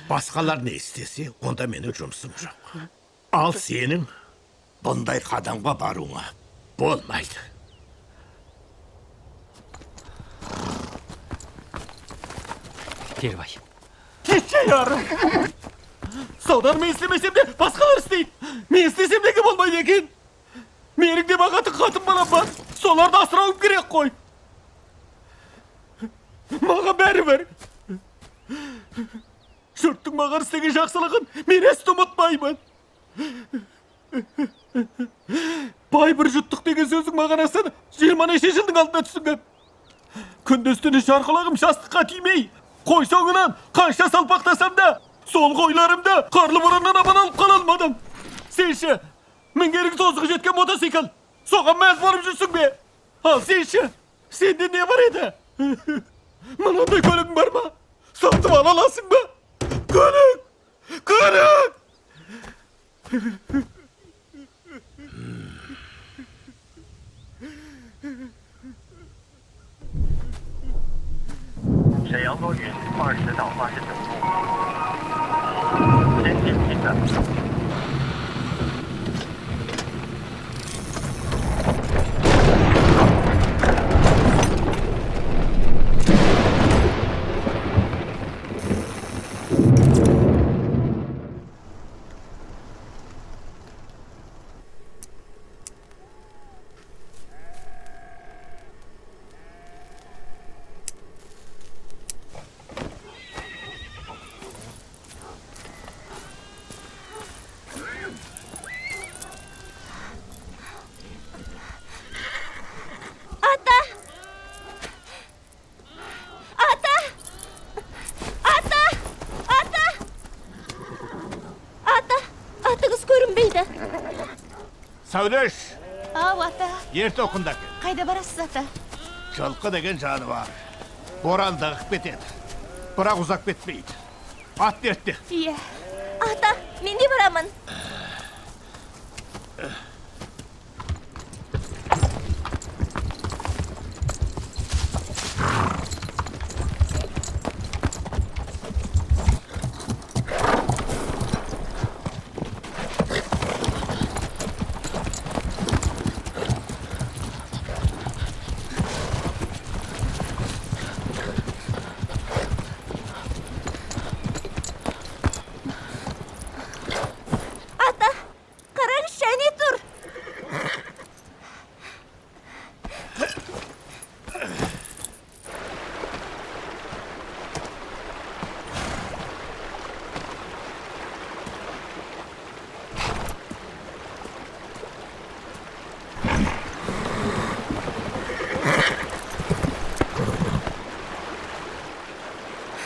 Басқалар не істесе, онда менің жұмысым жоқ. Ал сенің бұндай қадамға баруыңа болмайды. Керімбай. Кетші яры! Саудар мен істемесем де басқалар істейді. Мен істесем неге болмайды екен? Менің де бағатын қатын балам бар. Соларды асырауым керек қой. Маған бәрі бір. Жұрттың маған істеген жақсылығын мен есті ұмытпаймын. Бай бір жұттық деген сөздің мағынасын 20 жылдың алдына түсінген. Күндіз-түні шарқылағым жастыққа тимей, қой соңынан қанша салпақтасам да, сол қойларымды қарлы бораннан аман алып қала алмадым. Сенші, мінгерің тозығы жеткен мотоцикл, соған мәз болып жүрсің бе? Ал сенші, сенде не бар еді? Мынандай көлігің бар ма? Сатып ала аласың ба? Көлік! Көлік!沈阳多云20到29度，天气阴的。Söylüş. ата, Ерте окunda kел. қайда барасыз ата? Жылқы деген жаны бар. Боранды ығып кетеді. Бірақ ұзақ кетпейді. Ат дертте. Иә. Ата, мен де барамын.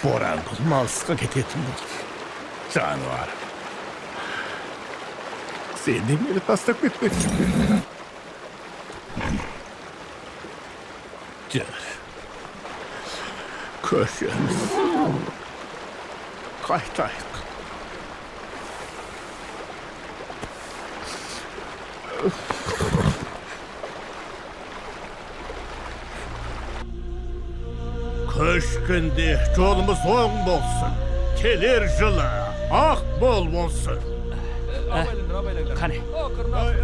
Boran malsızga ketетін болды. Жаны бар. Sen de beni tastak etmeksin. Car. Köşemiz. Kaytayık. Köşkünde yolumuz oң bolsun. Kelir жылы ақ бол болsun. Қане.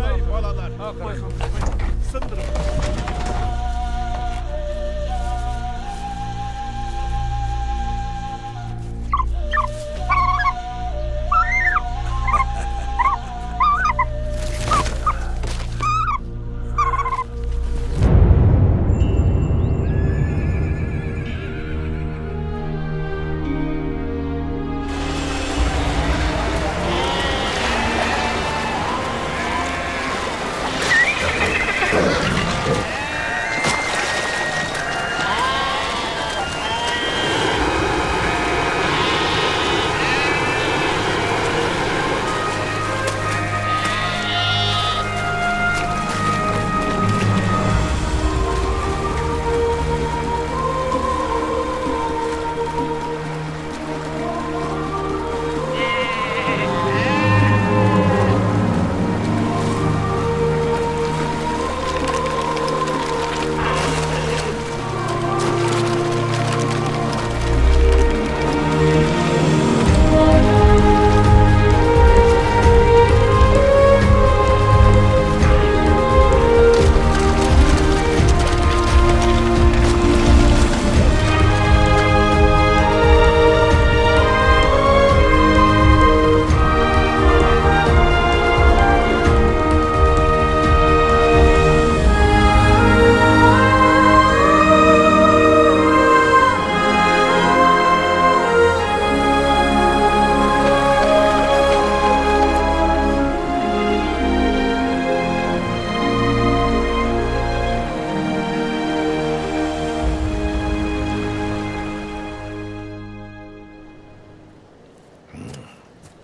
Ay balalar. Sındırın.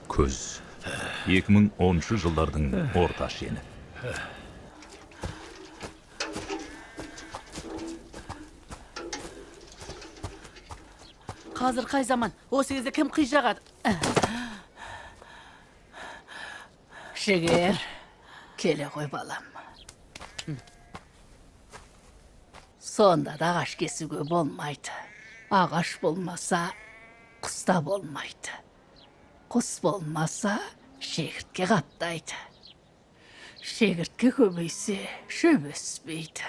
Көз 2010 жылдардың орта шені. Қазір қай заман? Осы кезде кім қи жағады? Шегер, келе ғой балам. Сонда да ағаш кесуге болмайды. Ағаш болмаса, құста болмайды. Құс болмаса, шегіртке қаптайды. Шегіртке көбейсе, шөп өспейді.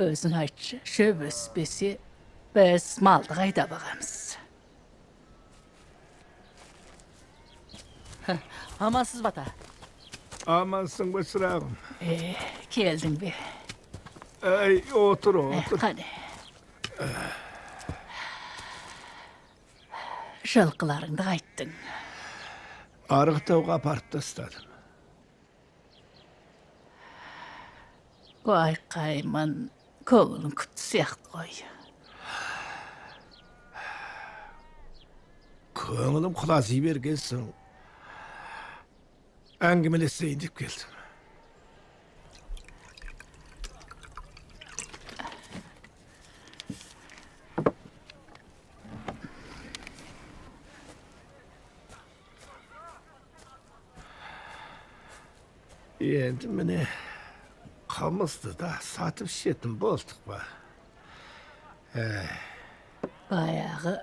Өзің айтшы, шөп өспесе, біз малды қайда бағамыз. Амансыз бата. Amansın be sırağım. Келдің бе? Ay otur otur. Қане. Жылқыларыңды қайттың. Arıqtavға апарып тастадым. Байқаймын, көңілің күпті сияқты ғой. Көңілім құлазый берген соң әңгімелесейін деп келдім. Енді міне қымызды да сатып ішетін болдық ба? Баяғы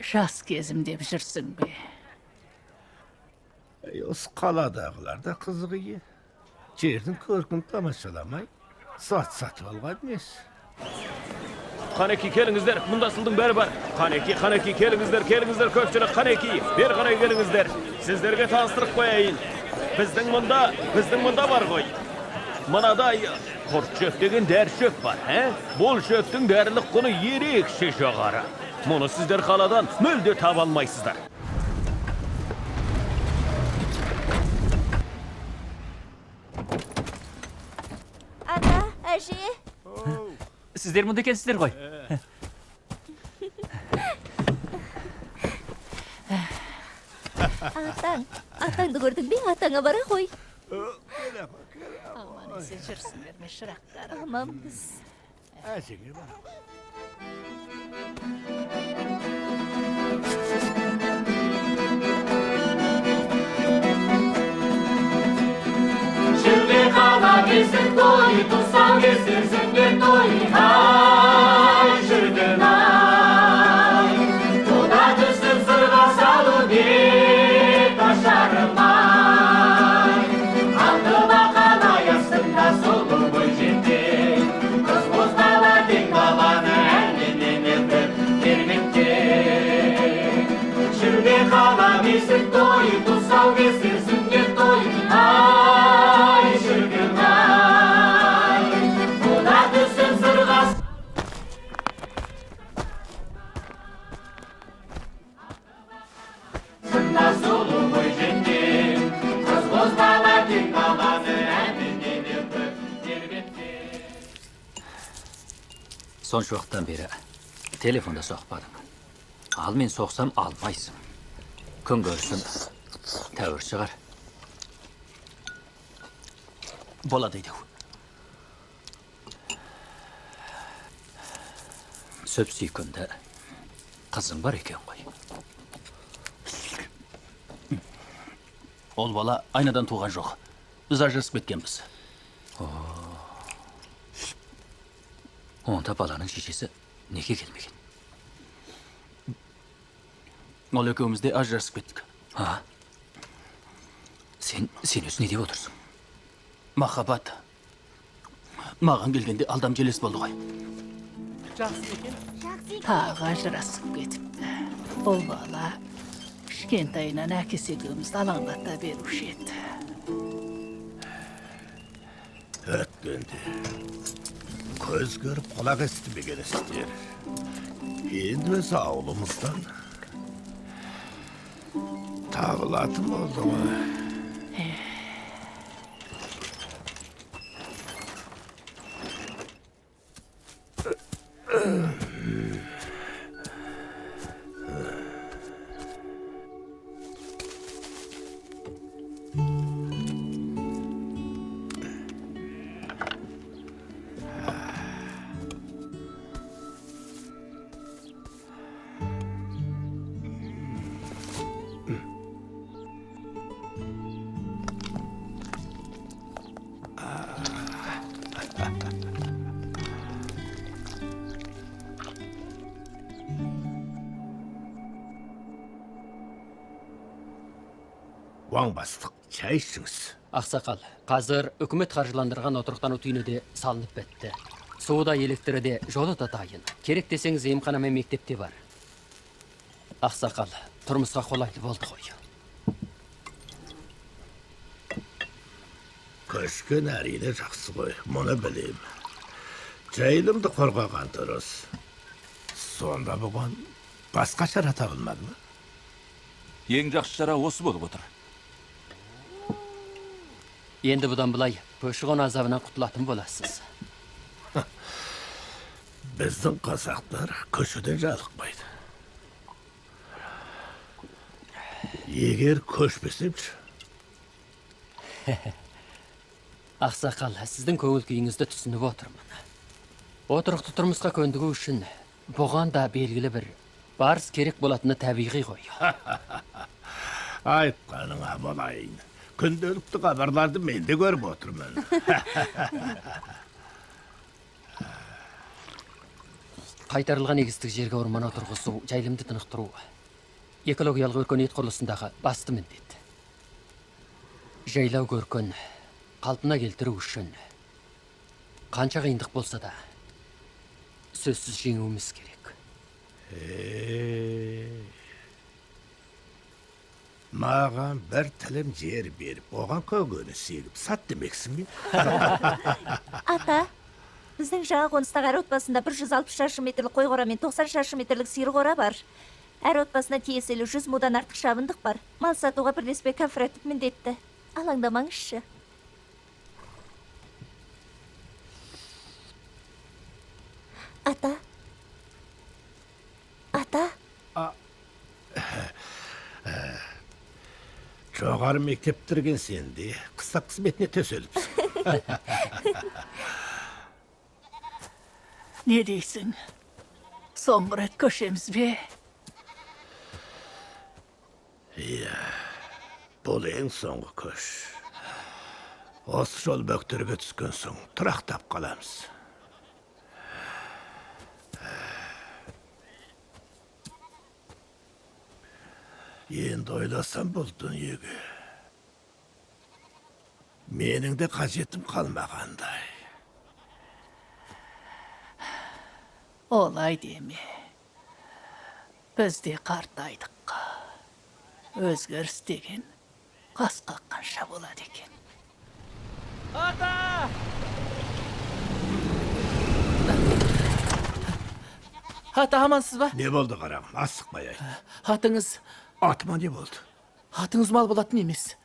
жас кезім деп жүрсің бе? Осы қаладағылар да қызық ие. Жердің көркін тамашаламай, сатып алған емес. Қанеки келіңіздер, мұнда сылдың бәрі бар. Қанеки келіңіздер көпшілік, қанеки, бер қарай келіңіздер. Сіздерге таныстырып қояйын. Біздің мұнда бар ғой. Мынадай құрт шөп деген дәр шөп бар, Бұл шөптің дәрілік құны ерекше жоғары. Мұны сіздер қаладан мүлде таба алмайсыздар. Ата, әже. Сіздер мұнда екенсіздер ғой. Атаңды көрдің бе? Атаңа бара қой. Aman ese жүрсіңдер ме шырақтар. Аманбыз. Әжеңе бар. Şimdi kalabilsin toy, tutsal geçirsin bir toy. Ay şırgın ay. Toda düşsün sırga salı bir taşarım ay. Aldı bakana yastığında soldu bu ciddi. Kız bozkala din babanı elini öpüp girmekti. Şimdi kalabilsin toy, tutsal geçirsin bir toy. Ay şırgın ay. Toda düşsün sırga Nasıl bu ciddi? Kız bozkala din babanı elini öpüp girmekti. Сонша уақыттан бері телефонда соқпадың. Ал мен соқсам алмайсың. Күн көрсін, тәуір шығар. Болады еді. Сөп сүйкінді қызың бар екен ғой. Ол бала айнадан туған жоқ. Біз ажырасып кеткенбіз. Онда баланың шешесі неге келмеген? Ол екеуміз де ажырасып кеттік. Сен өзі не деп отырсың? Махаббат. Маған келгенде алдам желес болды ғой. Тағы ажырасып кетіпті. Ол бала кішкентайынан әкесі екеумізді алаңдата беруші еді. Өткенде көз көріп құлақ естімеген істер. Енді өз ауылымыздан табылатын болды ғой. Ваң бастық, чай ішіңіз. Ақсақал, қазір үкімет қаржыландырған отырықтану түйіні де салынып бітті. Суы да электірі де жолы да дайын. Керек десеңіз емхана мен мектепте бар. Ақсақал, тұрмысқа қолайлы болды ғой. Көшкен әрине жақсы ғой, мұны білем. Жайылымды қорғаған дұрыс. Сонда бұған басқа шара табылмады ма? Ең жақсы шара осы болып отыр. Енді бұдан бұлай көші-қон азабынан құтылатын боласыз. Біздің қазақтар көшеден жалықпайды. Егер көшпесемші? Ақсақал, сіздің көңіл күйіңізді түсініп отырмын. Отырықты тұрмысқа көндігу үшін бұған да белгілі бір барыс керек болатыны табиғи ғой. Айтқаныңа болайын. Күнделікті хабарларды мен де көріп отырмын. Қайтарылған егістік жерге орман отырғызу, жайылымды тынықтыру экологиялық өркениет құрылысындағы басты міндет. Жайлау көркін қалпына келтіру үшін қанша қиындық болса да сөзсіз жеңуіміз керек. Маған бір тілім жер беріп, оған көгені сегіп, сат демексің бе? Ата, біздің жаңа қоныстағы әр отбасында 160 шаршы метрлік қой қора мен 90 шаршы метрлік сиыр қора бар. Әр отбасына тиесілі 100 мудан артық шабындық бар. Мал сатуға бірлеспе кооператив міндетті. Алаңдамаңызшы. Ата. Ата. Жоғары мектеп бітірген сенде, қыста қызметіне төселіпсің. Не дейсің? Соңғы рет көшеміз бе? Иә, бұл ең соңғы көш. Осы жол бөктерге түскен соң тұрақтап қаламыз. Енді ойласам бұл дүниеге менің де қажетім қалмағандай. Олай деме. Біз де қартайдық. Өзгеріс деген қас қаққанша болады екен. Ата! Ата, амансыз ба? Не болды қарағым, асықпай айт. Атыңыз... Атыма не болды? Атыңыз мал болатын емес.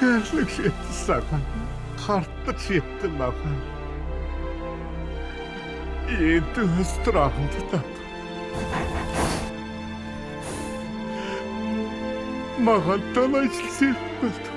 Kərlik жетті саған, қарттық жетті маған. Енді өз тұрағымды тап. Маған талай жыл серік болды.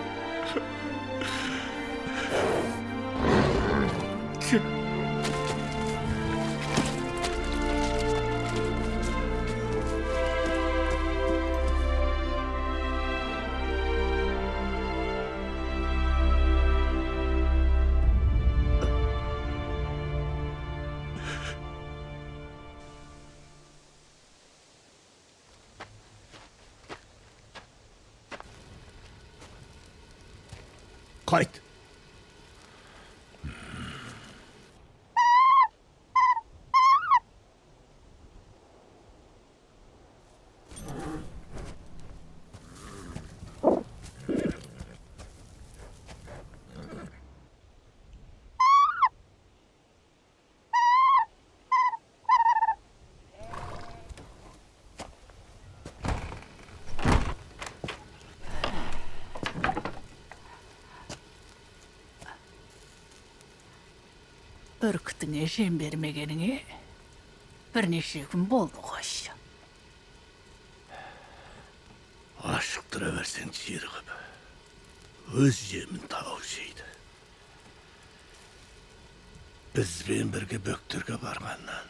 Қайт. Бүркітіңе жем бермегеніңе бірнеше күн болды ғой. Ашықтыра берсең жирғып, өз жемін тауып жейді. Бізбен бірге бөктерге барғаннан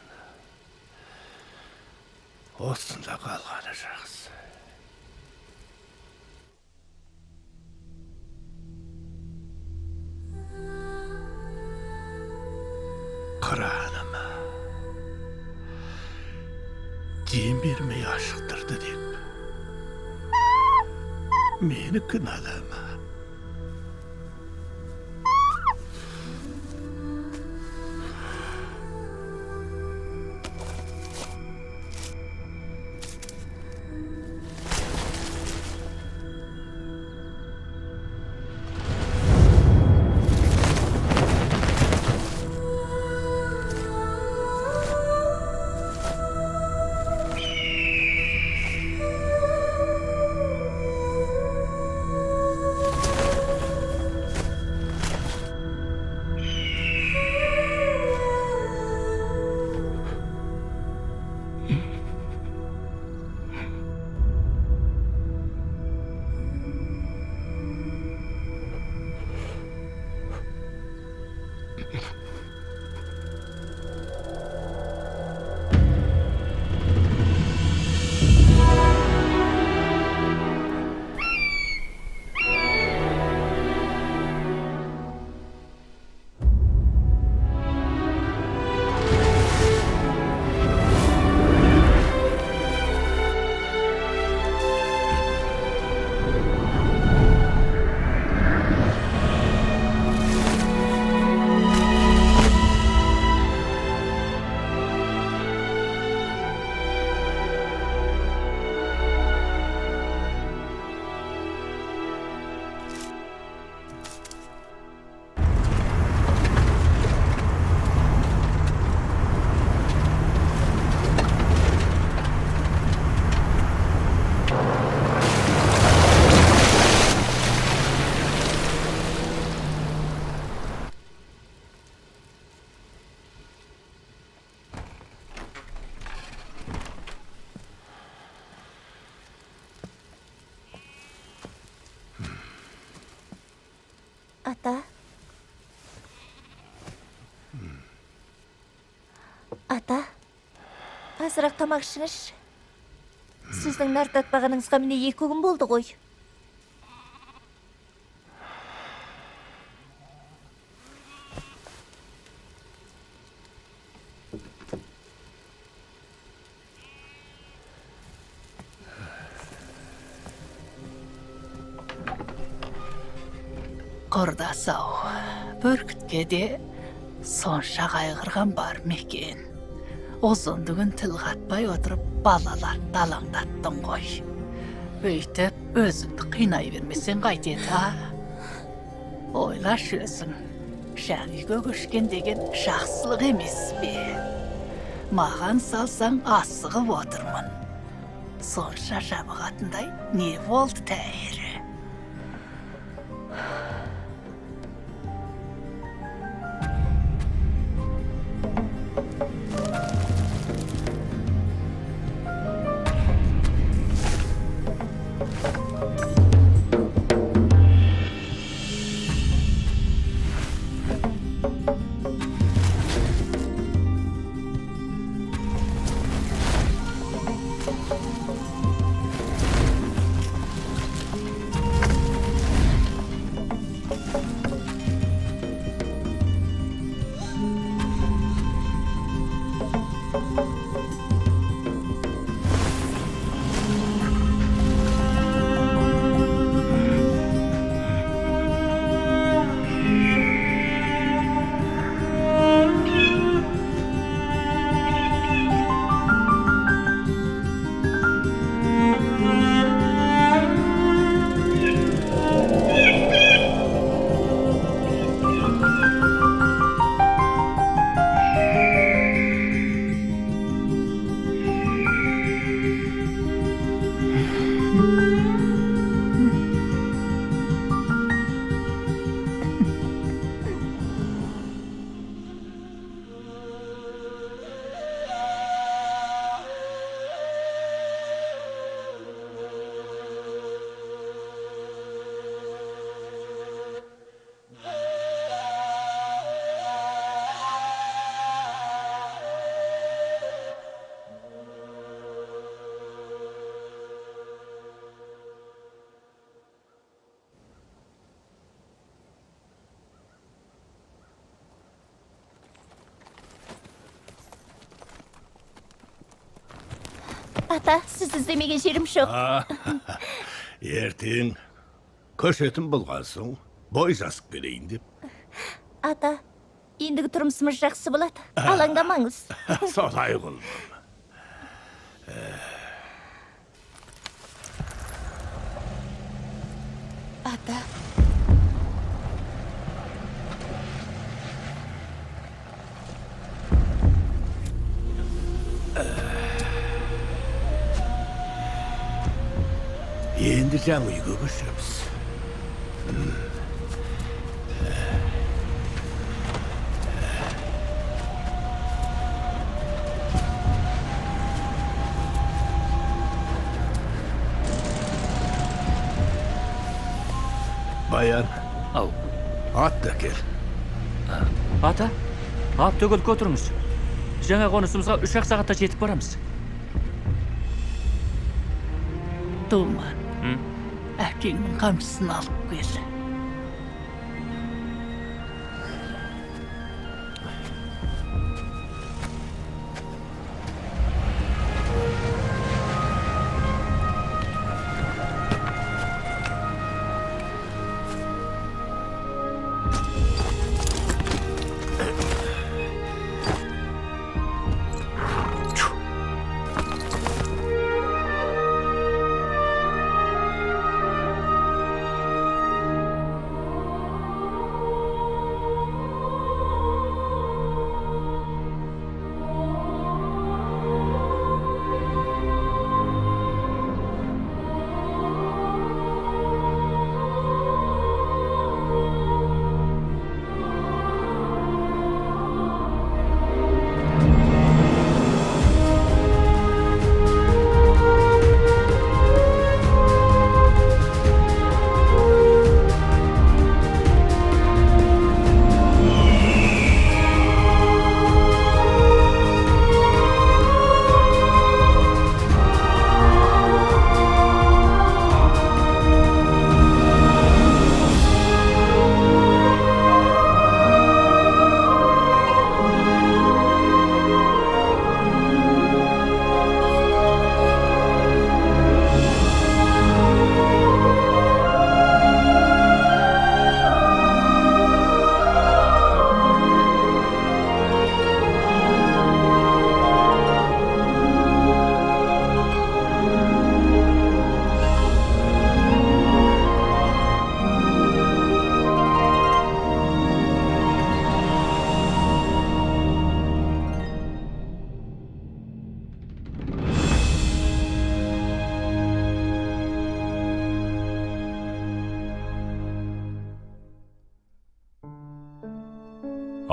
Осында қалғаны жақсы. Қыранама. Дем бермей ашықтырды деп. Мені кінәлама. Ата. Ата. Азырақ тамақ ішіңізші. Сіздің нәр татпағаныңызға міне 2 күн болды ғой. Құрдасау, бүркітке де сонша қайғырған бар мекен. Ұзындығын тіл қатпай отырып балалар далаңдаттың ғой. Өйтіп өзіңді қинай бермесен қайтеді, а? Ойлаш өзің, шағиға көшкен деген жақсылық емес бе? Маған салсаң асығып отырмын. Сонша жабығатындай не болды тәйірі? Ата, сіз іздемеген жерім жоқ. Ертең көшетін болған соң бой жазып келейін деп. Ата, ендігі тұрмысымыз жақсы болады. Алаңдамаңыз. Солай құлым. Ата, Енді жаңа үйге көшеміз. Баян, Ау. ат та кел. Ата, ап төгіліп отырыңыз. Жаңа қонысымызға 3-ақ сағатта жетіп барамыз. Думан, әкеңнің қамшысын алып кел.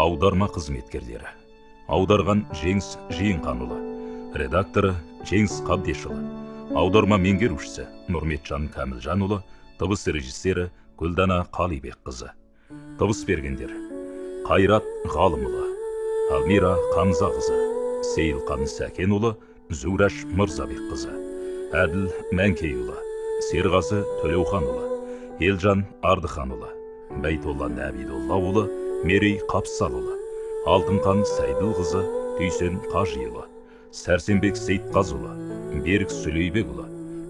Аударма қызметкерлері. Аударған Жеңіс Жиынханұлы. Редакторы Жеңіс Қабдешұлы. Аударма меңгерушісі Нұрметжан Кәмілжанұлы. Дыбыс режиссері Гүлдана Қалибекқызы. Дыбыс бергендер: Қайрат Ғалымұлы, Алмира Қамзақызы, Сейілқан Сәкенұлы, Зураш Мырзабекқызы, Әділ Мәңкейұлы, Серғазы Төлеуханұлы, Елжан Ардыханұлы, Бәйтолла Нәбидоллаұлы, Мерей Қапсалұлы, Алтынқан Сайдылқызы, Түйсен Қажиұлы, Сәрсенбек Сейтқазұлы, Берік Сүлейбекұлы,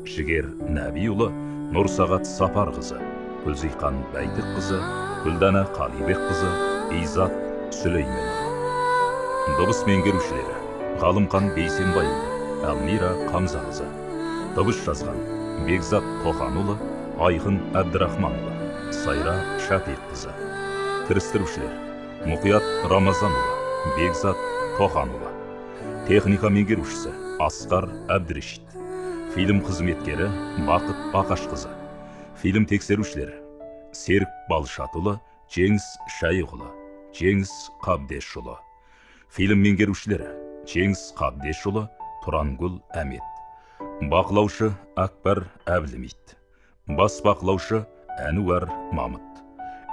Жігер Нәбиұлы, Нұрсағат Сапарқызы, Гүлзиқан Бәйтікқызы, Гүлдана Қалибекқызы, Изат Сүлейменұлы. Дыбыс меңгерушілері: Ғалымқан Бейсенбайұлы, Алмира Қамзақызы. Дыбыс жазған: Бекзат Тоқанұлы, Айқын Әбдірахманұлы, Сайра Шапиққызы. Кірістірушілер: Мұқият Рамазанұлы, Бекзат Тоқанұлы. Техника меңгерушісі: Асқар Әбдірешит. Фильм қызметкері: Бақыт Бақашқызы. Фильм тексерушілері: Серік Балшатұлы, Жеңіс Шайықұлы, Жеңіс Қабдешұлы. Фильм меңгерушілері: Жеңіс Қабдешұлы, Тұрангүл Әмет. Бақылаушы: Акбар Әбілімит. Бас бақылаушы: Әнуар Мамыт.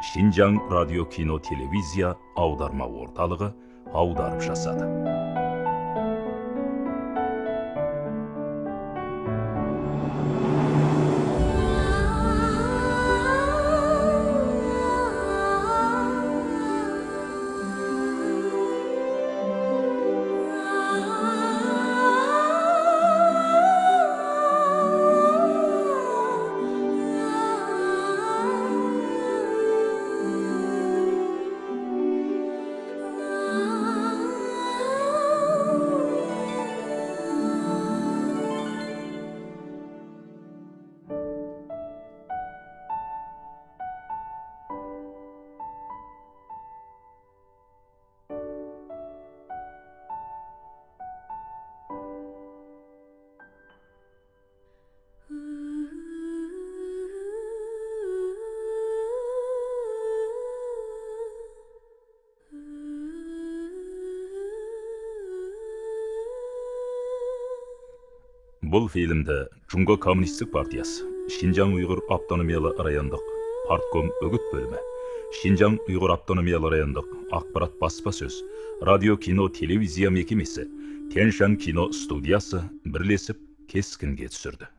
Шинжаң радио кино телевизия аударма орталығы аударып жасады. Бұл фильмді Жунго Коммунистік партиясы, Шинжаң Уйғыр автономиялы райондық партком үгіт бөлімі, Шинжаң Уйғыр автономиялы райондық ақпарат баспасөз, радио кино телевизия мекемесі, Тяньшан кино студиясы бірлесіп кескінге түсірді.